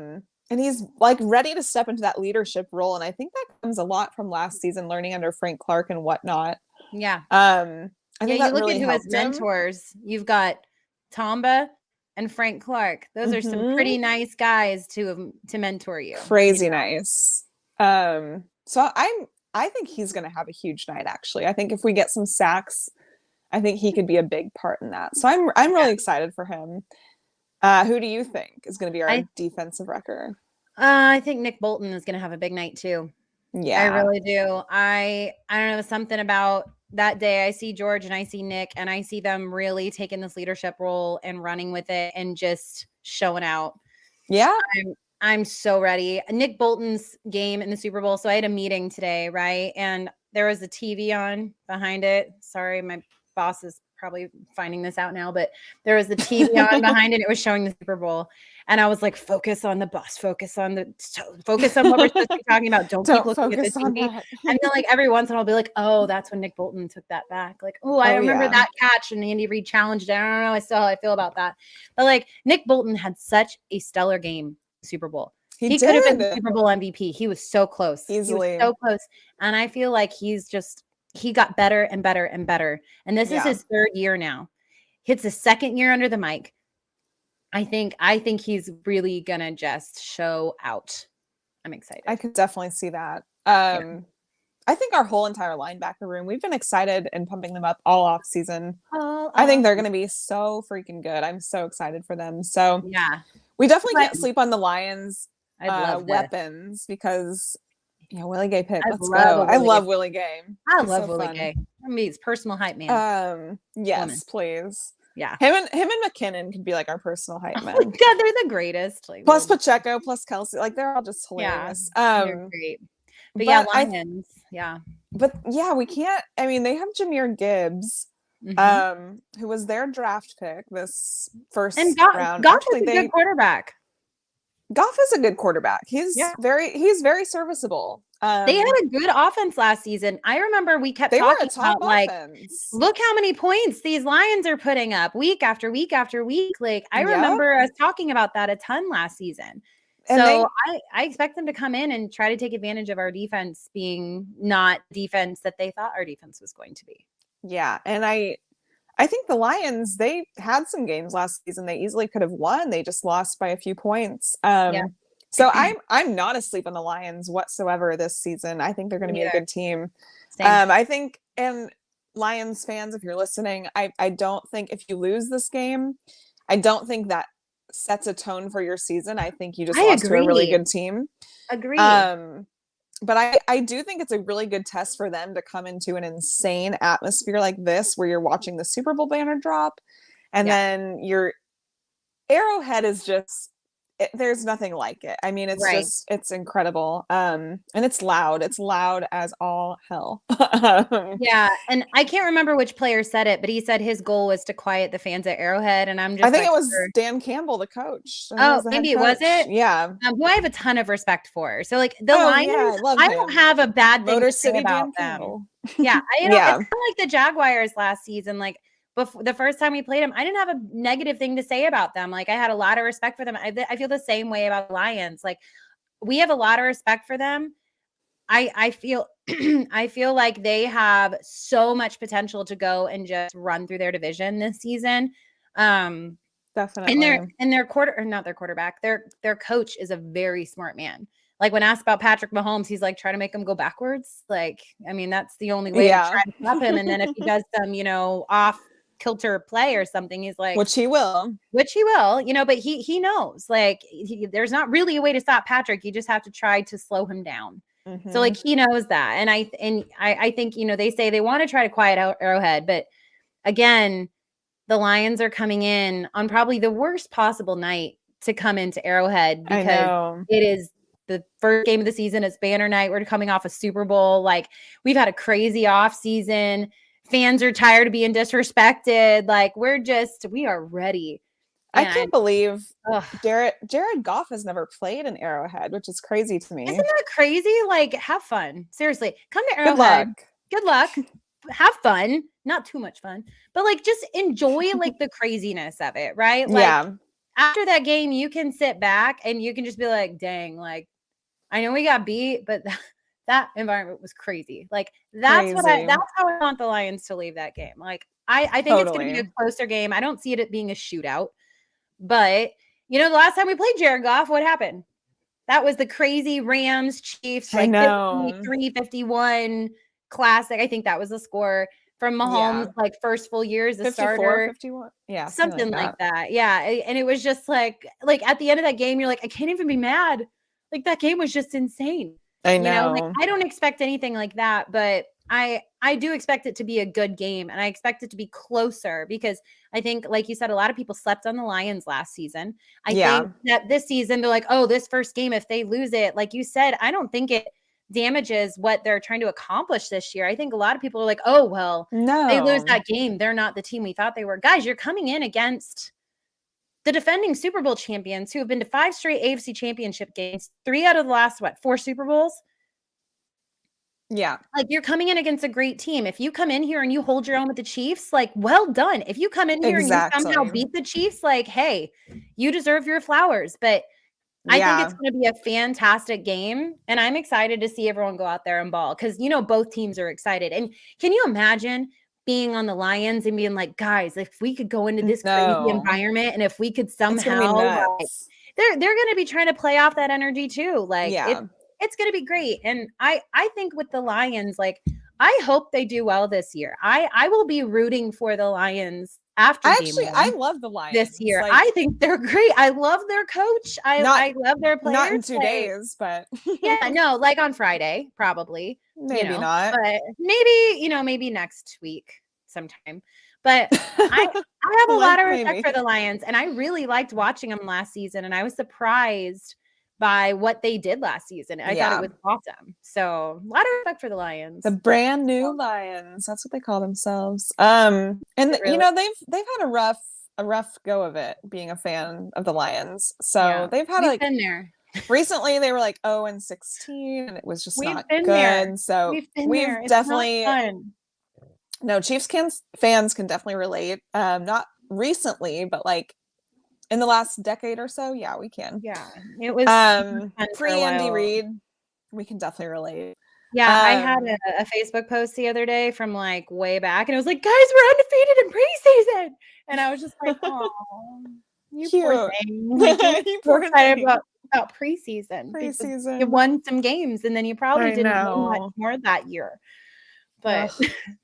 And he's like ready to step into that leadership role. And I think that comes a lot from last season, learning under Frank Clark and whatnot. Yeah. I think you look really into his mentors. You've got Tamba and Frank Clark. Those are some pretty nice guys to mentor you. Crazy nice. So I think he's going to have a huge night. Actually, I think if we get some sacks, I think he could be a big part in that. So I'm really excited for him. Who do you think is going to be our defensive wrecker? I think Nick Bolton is going to have a big night too. Yeah, I really do. I don't know, something about that day. I see George and I see Nick and I see them really taking this leadership role and running with it and just showing out. Yeah. I'm so ready. Nick Bolton's game in the Super Bowl. So I had a meeting today, right? And there was a TV on behind it. Sorry, my boss is probably finding this out now, but there was the TV on behind it. It was showing the Super Bowl. And I was like, focus on the bus, focus on what we're supposed to be talking about. Don't keep looking at the TV. And then like every once in a while I'll be like, oh, that's when Nick Bolton took that back. Like, I remember that catch and Andy Reid challenged it. I don't know still how I feel about that. But like Nick Bolton had such a stellar game Super Bowl. He could have been the Super Bowl MVP. He was so close. Easily. He was so close. And I feel like he got better and better and better. And this is his third year now. It's his second year under the mic. I think he's really gonna just show out. I'm excited. I could definitely see that. I think our whole entire linebacker room, we've been excited and pumping them up all off season. I think they're gonna be so freaking good. I'm so excited for them. So yeah, we definitely can't sleep on the Lions weapons because Willie Gay pick. Let's go. I love Willie Gay. I love Willie Gay. I mean, he's personal hype man. Yes, please. Yeah, him and McKinnon could be like our personal hype man. Oh my God, they're the greatest. Like, plus Pacheco, plus Kelce, like they're all just hilarious. They're great. But yeah, Lions. But yeah, we can't. I mean, they have Jahmyr Gibbs, who was their draft pick this first round. Goff is a good quarterback. Goff is a good quarterback. He's very serviceable. They had a good offense last season. I remember we kept talking about like, look how many points these Lions are putting up week after week after week. Like I remember us talking about that a ton last season. So I expect them to come in and try to take advantage of our defense being not defense that they thought our defense was going to be. Yeah, and I think the Lions, they had some games last season they easily could have won. They just lost by a few points. So I'm not asleep on the Lions whatsoever this season. I think they're going to be a good team. I think, and Lions fans, if you're listening, I don't think if you lose this game, I don't think that sets a tone for your season. I think you just lost to a really good team. Agree. But I do think it's a really good test for them to come into an insane atmosphere like this, where you're watching the Super Bowl banner drop, and then your Arrowhead is just, there's nothing like it. I mean, it's just, it's incredible. And it's loud. It's loud as all hell. Yeah. And I can't remember which player said it, but he said his goal was to quiet the fans at Arrowhead. And I'm just, I think it was Dan Campbell, the coach. Oh, maybe it was it? Yeah. Who I have a ton of respect for. So like the Lions, I don't have a bad thing to say about them. Yeah. It's kind of like the Jaguars last season. Like, before the first time we played them, I didn't have a negative thing to say about them. Like I had a lot of respect for them. I feel the same way about the Lions. Like we have a lot of respect for them. I feel I feel like they have so much potential to go and just run through their division this season. Definitely. And their quarterback, their coach is a very smart man. Like when asked about Patrick Mahomes, he's like, try to make him go backwards. Like, I mean, that's the only way to try to stop him. And then if he does some, off kilter play or something, he's like, which he will, but he knows, like there's not really a way to stop Patrick. You just have to try to slow him down. So like he knows that. And I think, they say they want to try to quiet out Arrowhead, but again, the Lions are coming in on probably the worst possible night to come into Arrowhead, because it is the first game of the season. It's banner night. We're coming off a Super Bowl. Like we've had a crazy off season. Fans are tired of being disrespected. Like we are ready. And I can't believe Jared Goff has never played in Arrowhead, which is crazy to me. Isn't that crazy? Like have fun. Seriously, come to Arrowhead. Good luck. Have fun. Not too much fun, but like just enjoy like the craziness of it, right? Like after that game, you can sit back and you can just be like, dang, like I know we got beat, but that environment was crazy. Like that's how I want the Lions to leave that game. Like I think it's going to be a closer game. I don't see it being a shootout, but the last time we played Jared Goff, what happened? That was the crazy Rams Chiefs, like 53-51 classic. I think that was the score from Mahomes, like first full year as a starter. 51. Yeah. Something like that. Yeah. And it was just like at the end of that game, you're like, I can't even be mad. Like that game was just insane. I know. Like I don't expect anything like that, but I do expect it to be a good game, and I expect it to be closer, because I think, like you said, a lot of people slept on the Lions last season. I think that this season they're like, oh, this first game, if they lose it, like you said, I don't think it damages what they're trying to accomplish this year. I think a lot of people are like, oh, well, they lose that game, they're not the team we thought they were. Guys, you're coming in against the defending Super Bowl champions who have been to 5 straight AFC championship games, 3 out of the last, 4 Super Bowls? Yeah. Like you're coming in against a great team. If you come in here and you hold your own with the Chiefs, like, well done. If you come in here and you somehow beat the Chiefs, like, hey, you deserve your flowers. But I think it's going to be a fantastic game. And I'm excited to see everyone go out there and ball, because, both teams are excited. And can you imagine being on the Lions and being like, guys, if we could go into this crazy environment, and if we could somehow, like, they're going to be trying to play off that energy too. Like it's going to be great. And I think with the Lions, like, I hope they do well this year. I will be rooting for the Lions after I love the Lions this year. Like, I think they're great. I love their coach. I love their players. Not in 2 days, but like on Friday, probably. Maybe not. But maybe, maybe next week sometime. But I have a lot of respect for the Lions, and I really liked watching them last season, and I was surprised by what they did last season. I thought it was awesome. So a lot of respect for the Lions. The brand new Lions. That's what they call themselves. And they've had a rough go of it being a fan of the Lions. So they've had been there. Recently they were like 0-16, and it was just not good. There. So we've definitely Chiefs fans can definitely relate. Not recently, but like in the last decade or so, we can. Yeah, it was pre-Andy Reid. We can definitely relate. Yeah, I had a Facebook post the other day from like way back, and it was like, guys, we're undefeated in preseason, and I was just like, oh, you poor thing. Like, you poor excited about preseason. You won some games, and then you probably didn't win much more that year. But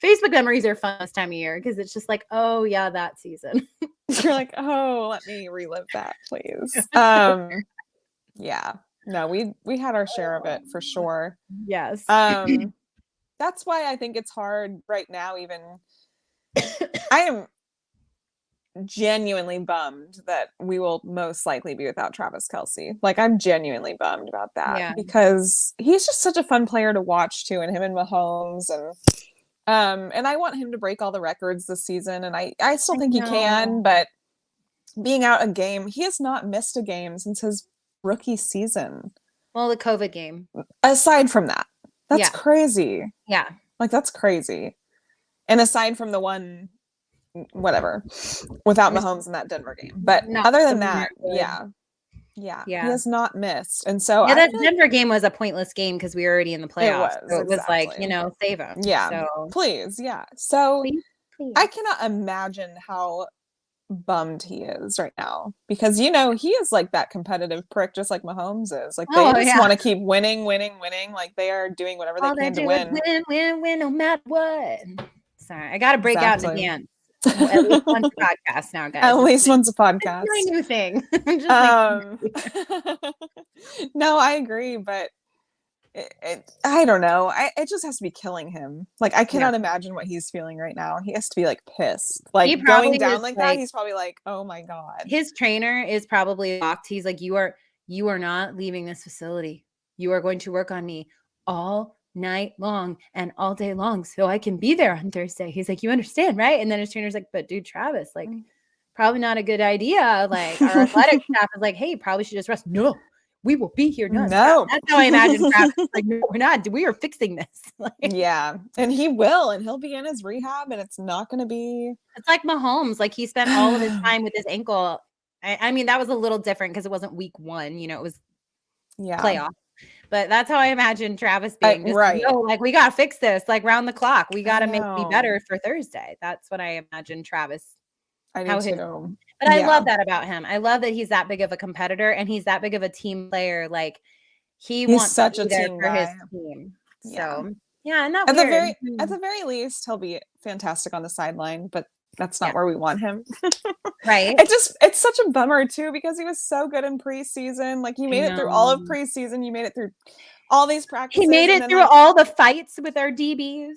Facebook memories are fun this time of year because it's just like, oh yeah, that season. You're like, oh, let me relive that, please. Yeah. No, we had our share of it for sure. Yes. That's why I think it's hard right now, even. I am genuinely bummed that we will most likely be without Travis Kelce. Like, I'm genuinely bummed about that because he's just such a fun player to watch too, and him and Mahomes, and I want him to break all the records this season, and I still think he can, but being out a game, he has not missed a game since his rookie season. Well, the COVID game. Aside from that, that's crazy. Yeah. Like, that's crazy. And aside from the one, whatever, without Mahomes in that Denver game. But other than that, yeah, he has not missed. And so that Denver game was a pointless game because we were already in the playoffs. It was like, save him. Yeah, so. Please, yeah. So please. I cannot imagine how bummed he is right now because he is like that competitive prick just like Mahomes is. Like, they just want to keep winning. Like, they are doing whatever they can to win. Win no matter what. Sorry, I gotta break out into dance. At least once a podcast now, guys. At least once a podcast. It's my new thing. No, I agree, but I don't know. It just has to be killing him. Like, I cannot imagine what he's feeling right now. He has to be like pissed. Like, going down like that, he's probably like, oh my God. His trainer is probably locked. He's like, you are not leaving this facility. You are going to work on me all night long and all day long so I can be there on Thursday. He's like, you understand, right? And then his trainer's like, but dude, Travis, like, probably not a good idea. Like, our athletic staff is like, hey, probably should just rest. No, we will be here. No, that's how I imagine Travis. Like, no, we're not. We are fixing this. Like, yeah, and he will, and he'll be in his rehab, and it's not going to be. It's like Mahomes. Like, he spent all of his time with his ankle. I mean, that was a little different because it wasn't week 1. It was playoff. But that's how I imagine Travis being. Just, right. Like, we got to fix this, like, round the clock. We got to make me better for Thursday. That's what I imagine Travis. I do too. But I love that about him. I love that he's that big of a competitor and he's that big of a team player. Like, he's wants such to be a team there for his team. So, and at the very least, he'll be fantastic on the sideline, but that's not where we want him. Right. It's such a bummer too, because he was so good in preseason. Like, you made it through all of preseason. You made it through all these practices. He made it through all the fights with our DBs.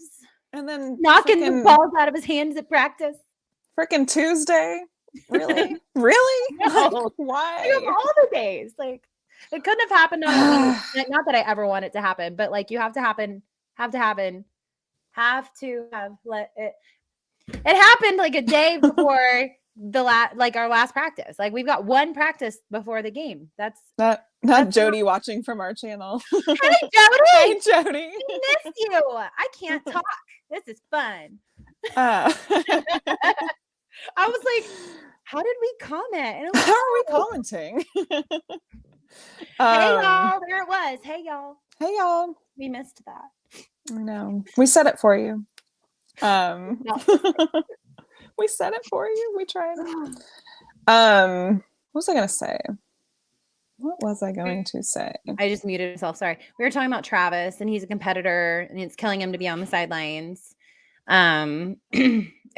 And then knocking the balls out of his hands at practice. Freaking Tuesday. Really? Really? No. Like, why? Of all the days. Like, it couldn't have happened on a week. Not that I ever want it to happen, but like, you have to let it. It happened like a day before our last practice. Like, we've got one practice before the game. That's not Jodi watching from our channel. Hey, Jodi. Hey, Jodi. We missed you. I can't talk. This is fun. I was like, how did we comment? And like, how are we commenting? Hey, y'all. There it was. Hey, y'all. Hey, y'all. We missed that. No, we said it for you. We said it for you. We tried. What was I going to say? What was I going to say? I just muted myself. Sorry. We were talking about Travis, and he's a competitor, and it's killing him to be on the sidelines, et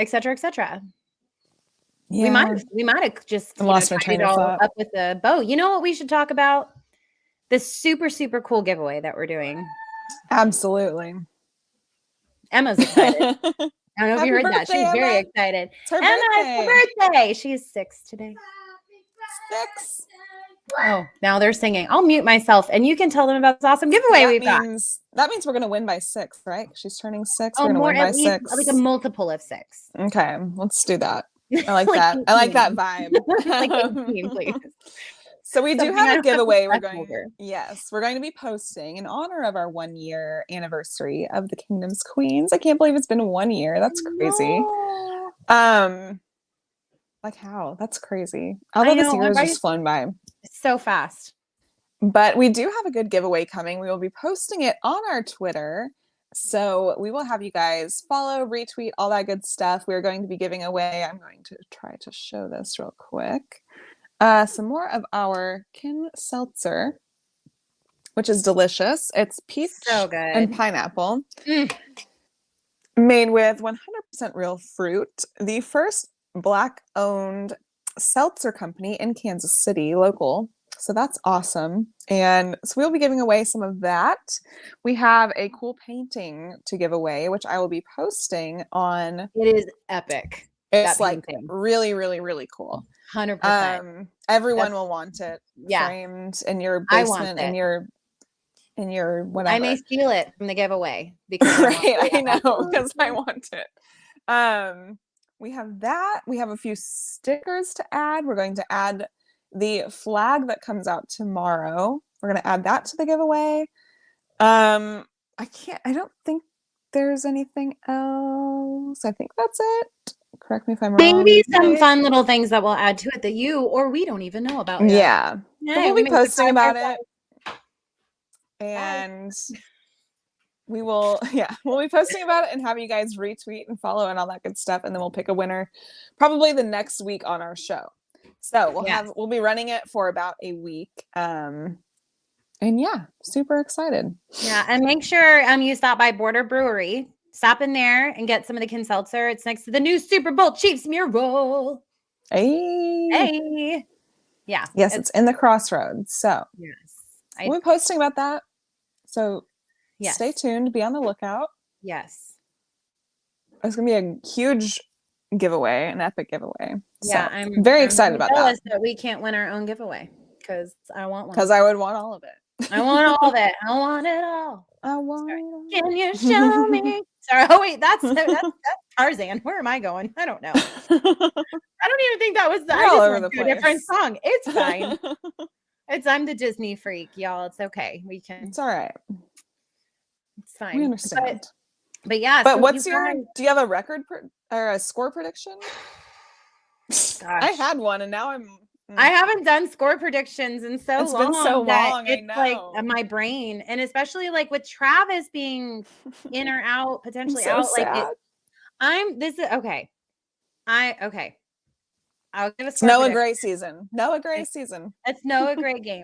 cetera, et cetera. Yeah. We might have just lost my train of thought up with the bow. You know what we should talk about? This super, super cool giveaway that we're doing. Absolutely. Emma's excited. I don't know if you heard that. She's very excited. It's her birthday. She's 6 today. 6. Oh, now they're singing. I'll mute myself, and you can tell them about this awesome giveaway we've got. That means we're going to win by 6, right? She's turning 6. Oh, we're going to win by 6. Like a multiple of 6. Okay, let's do that. I like that. I like that vibe. Like 18, please. So we do have a giveaway. We're going to be posting in honor of our 1-year anniversary of the Kingdom's Queens. I can't believe it's been 1 year. That's crazy. No. Like, how? That's crazy. Although this year has just flown by. It's so fast. But we do have a good giveaway coming. We will be posting it on our Twitter. So we will have you guys follow, retweet, all that good stuff. We're going to be giving away. I'm going to try to show this real quick. Some more of our Kin Seltzer, which is delicious. It's peach and pineapple. Made with 100% real fruit. The first Black-owned seltzer company in Kansas City, local. So that's awesome. And so we'll be giving away some of that. We have a cool painting to give away, which I will be posting on. It is epic. It's like really, really, really cool. 100%. Everyone will want it framed in your basement, in your whatever. I may steal it from the giveaway because I know, because I want it. We have that. We have a few stickers to add. We're going to add the flag that comes out tomorrow. We're going to add that to the giveaway. I don't think there's anything else. I think that's it. Correct me if I'm wrong. Maybe some fun little things that we'll add to it that you or we don't even know about yet. Yeah. We'll be posting about it. And we'll be posting about it and have you guys retweet and follow and all that good stuff. And then we'll pick a winner probably the next week on our show. So we'll be running it for about a week. And yeah, super excited. Yeah. And make sure you stop by Border Brewery. Stop in there and get some of the Kin Seltzer. It's next to the new Super Bowl Chiefs mural. Hey. Yeah. Yes, it's in the Crossroads. So yes. We'll be posting about that. So stay tuned. Be on the lookout. Yes. It's going to be a huge giveaway, an epic giveaway. Yeah, so I'm very excited about that. That we can't win our own giveaway because I want one. Because I would want all of it. I want all of it. I want it all. I want it all. Can you show me? Sorry. Oh wait, that's Tarzan. Where am I going? I don't know. I don't even think that was. I just went to a different song. It's fine. I'm the Disney freak, y'all. It's okay. We can. It's all right. It's fine. We understand. But yeah. But what's your? Do you have a record or a score prediction? Gosh. I had one, and now I haven't done score predictions in so long. It's been so long. It's like my brain, and especially like with Travis being in or out, potentially out. Sad. Okay. I'll give a Noah Gray season. Noah Gray season. It's Noah Gray game.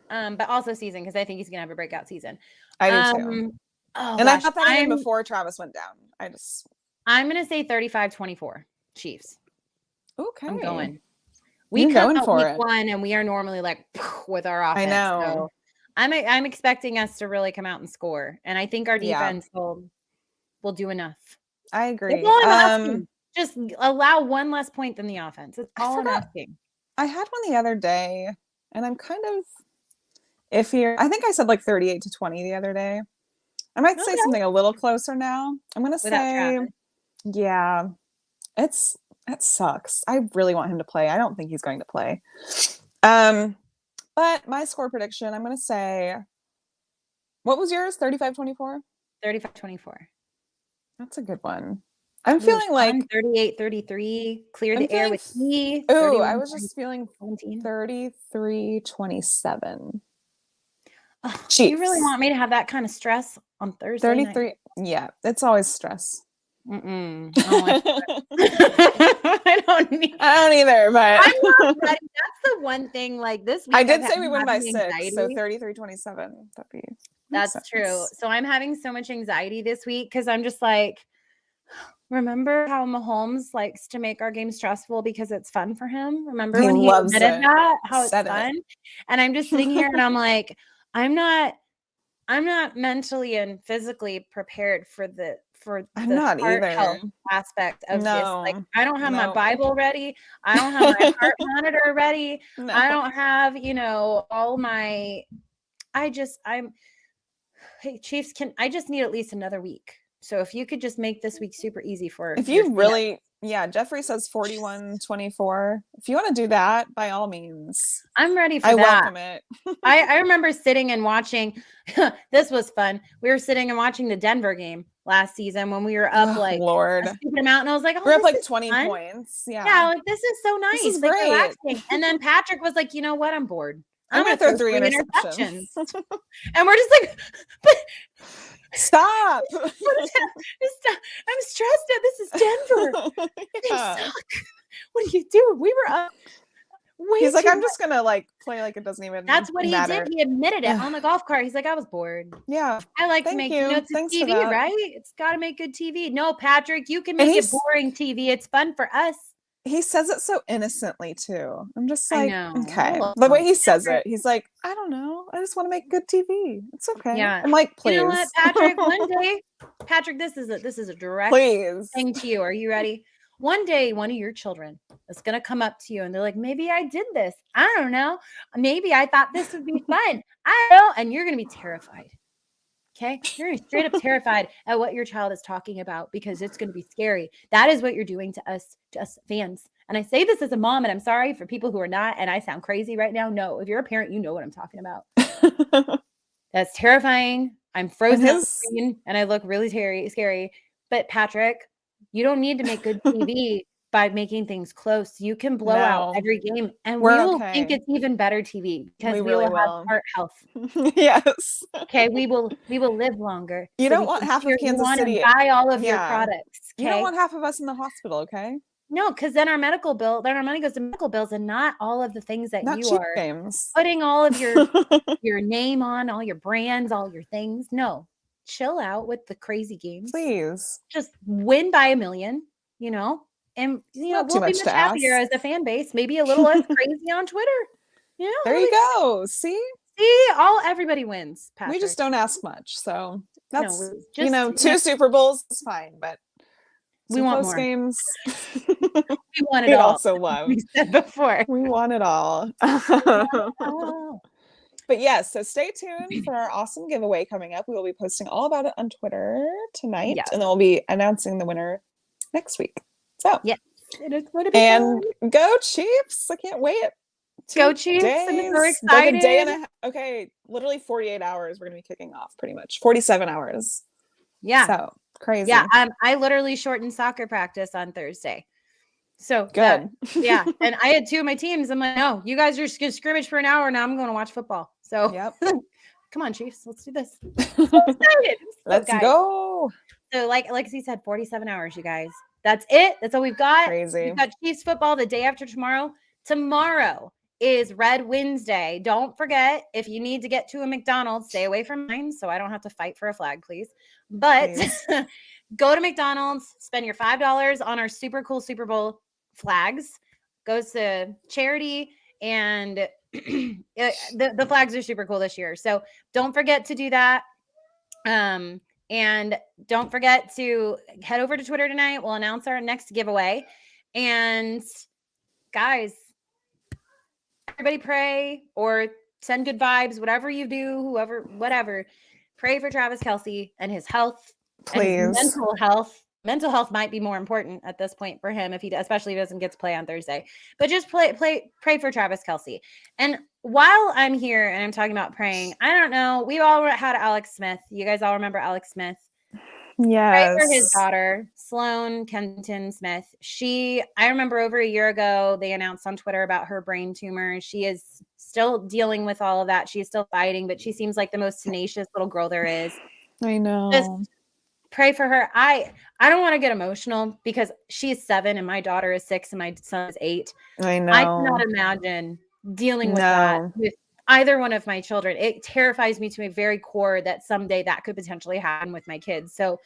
But also season because I think he's gonna have a breakout season. I do too. And I thought that even before Travis went down. I'm gonna say 35-24 Chiefs. Okay. I'm going. We come out week 1 and we are normally like with our offense. I know. So I'm expecting us to really come out and score. And I think our defense will do enough. I agree. Just allow one less point than the offense. It's all I'm asking. I had one the other day and I'm kind of iffy. I think I said like 38-20 the other day. I might say something a little closer now. I'm going to say, it sucks. I really want him to play. I don't think he's going to play. But my score prediction, I'm going to say, what was yours? 35-24? 35-24. That's a good one. I'm feeling like 38-33. Clear the air with me. Oh, I was just feeling 33-27. You really want me to have that kind of stress on Thursday? 33. Night? Yeah, it's always stress. I don't either, but I'm not ready. That's the one thing. Like this week, I did say we win by 6, so 33-27. That's true. So I'm having so much anxiety this week because I'm just like, remember how Mahomes likes to make our game stressful because it's fun for him? Remember when he admitted that? How it's fun? And I'm just sitting here and I'm like, I'm not mentally and physically prepared for the not heart either health aspect of this. Like I don't have my Bible ready. I don't have my heart monitor ready. I don't have, all my hey Chiefs, I just need at least another week. So if you could just make this week super easy if you really Jeffrey says 41-24. If you want to do that, by all means. I'm ready for that. I welcome it. I remember sitting and watching. This was fun. We were sitting and watching the Denver game last season when we were up a stupid amount. And I was like, we're up like 20 points. Yeah, like this is so nice. This is like great. Relaxing. And then Patrick was like, you know what? I'm bored. I'm gonna throw 3 interceptions. And we're just like, but stop. I'm stressed out. This is Denver. They suck. What are you doing? We were up. He's like, I'm just gonna like play like it doesn't even That's what matter. He did. He admitted it on the golf cart. He's like, I was bored. Yeah. I like to make, it's TV, right? It's got to make good TV. No, Patrick, you can make it boring TV. It's fun for us. He says it so innocently too. I'm just like, okay. Well, The way he says it, he's like, I don't know. I just want to make good TV. It's okay. Yeah. I'm like, please. You know what, Patrick? One day, Patrick, this is a direct thing to you. Are you ready? One day, one of your children is going to come up to you and they're like, maybe I did this. I don't know. Maybe I thought this would be fun. I don't know. And you're going to be terrified. Okay. You're going to be straight up terrified at what your child is talking about because it's going to be scary. That is what you're doing to us fans. And I say this as a mom, and I'm sorry for people who are not, and I sound crazy right now. No, if you're a parent, you know what I'm talking about. That's terrifying. I'm frozen on the screen and I look really scary. But Patrick, you don't need to make good TV by making things close. You can blow out every game and we will think it's even better TV because we will have heart health. Yes. Okay. We will live longer. You don't want half of Kansas City. Buy all of your products. Okay? You don't want half of us in the hospital. Okay. No, because then our money goes to medical bills and not all of the things that you are putting all of your name on, all your brands, all your things. No, chill out with the crazy games. Please. Just win by $1 million, and we'll be much happier as a fan base, maybe a little less crazy on Twitter. There you go. See, everybody wins, Patrick. We just don't ask much. So that's, 2 Super Bowls is fine, but we want more games. We want it all. Also love. We said before. We want it all. But yes, so stay tuned for our awesome giveaway coming up. We will be posting all about it on Twitter tonight, and then we'll be announcing the winner next week. So yes, it is going to be fun. Go Chiefs! I can't wait. Go Chiefs! I'm so excited. Like a day and a half. Okay, literally 48 hours. We're going to be kicking off. Pretty much 47 hours. Yeah. So crazy. Yeah. I literally shortened soccer practice on Thursday. So good. Yeah. And I had 2 of my teams. I'm like, no, you guys are just going to scrimmage for an hour. Now I'm going to watch football. So come on, Chiefs. Let's do this. I'm so excited. Let's go. So like Lexi said, 47 hours, you guys. That's it. That's all we've got. Crazy. We've got Chiefs football the day after tomorrow. Tomorrow is Red Wednesday. Don't forget, if you need to get to a McDonald's, stay away from mine so I don't have to fight for a flag, please. But go to McDonald's, spend your $5 on our super cool Super Bowl flags. Goes to charity, and the flags are super cool this year. So don't forget to do that. And don't forget to head over to Twitter tonight. We'll announce our next giveaway. And guys, everybody pray or send good vibes, whatever you do, whatever. Pray for Travis Kelce and his health. Please. And his mental health. Mental health might be more important at this point for him especially if he doesn't get to play on Thursday. But just pray for Travis Kelce. And while I'm here and I'm talking about praying, I don't know. We all had Alex Smith. You guys all remember Alex Smith? Yes. Pray for his daughter, Sloan Kenton Smith. I remember over a year ago, they announced on Twitter about her brain tumor. She is still dealing with all of that. She is still fighting, but she seems like the most tenacious little girl there is. I know. Just pray for her. I don't want to get emotional because she's 7 and my daughter is 6 and my son is 8. I know. I cannot imagine dealing with that with either one of my children. It terrifies me to my very core that someday that could potentially happen with my kids. So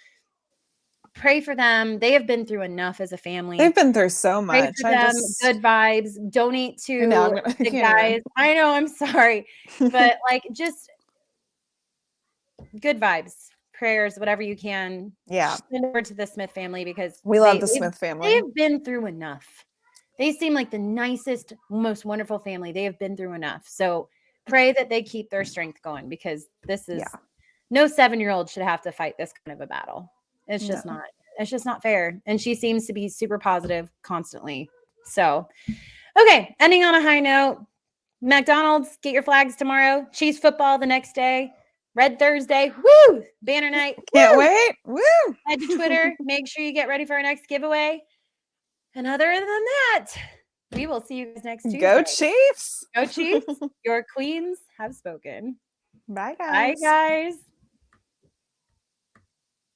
pray for them. They have been through enough as a family. They've been through so much. Pray for them. Good vibes. Donate to the guys. I know. I'm sorry. But just good vibes. Prayers, whatever you can. Yeah. Send over to the Smith family because we love the Smith family. They've been through enough. They seem like the nicest, most wonderful family. They have been through enough. So pray that they keep their strength going because this is no 7-year-old should have to fight this kind of a battle. It's just not. It's just not fair. And she seems to be super positive constantly. So, okay. Ending on a high note. McDonald's, get your flags tomorrow. Chiefs football the next day. Red Thursday. Woo! Banner night. Can't wait. Woo! Head to Twitter. Make sure you get ready for our next giveaway. And other than that, we will see you guys next Tuesday. Go Chiefs! Go Chiefs. Your queens have spoken. Bye, guys. Bye, guys.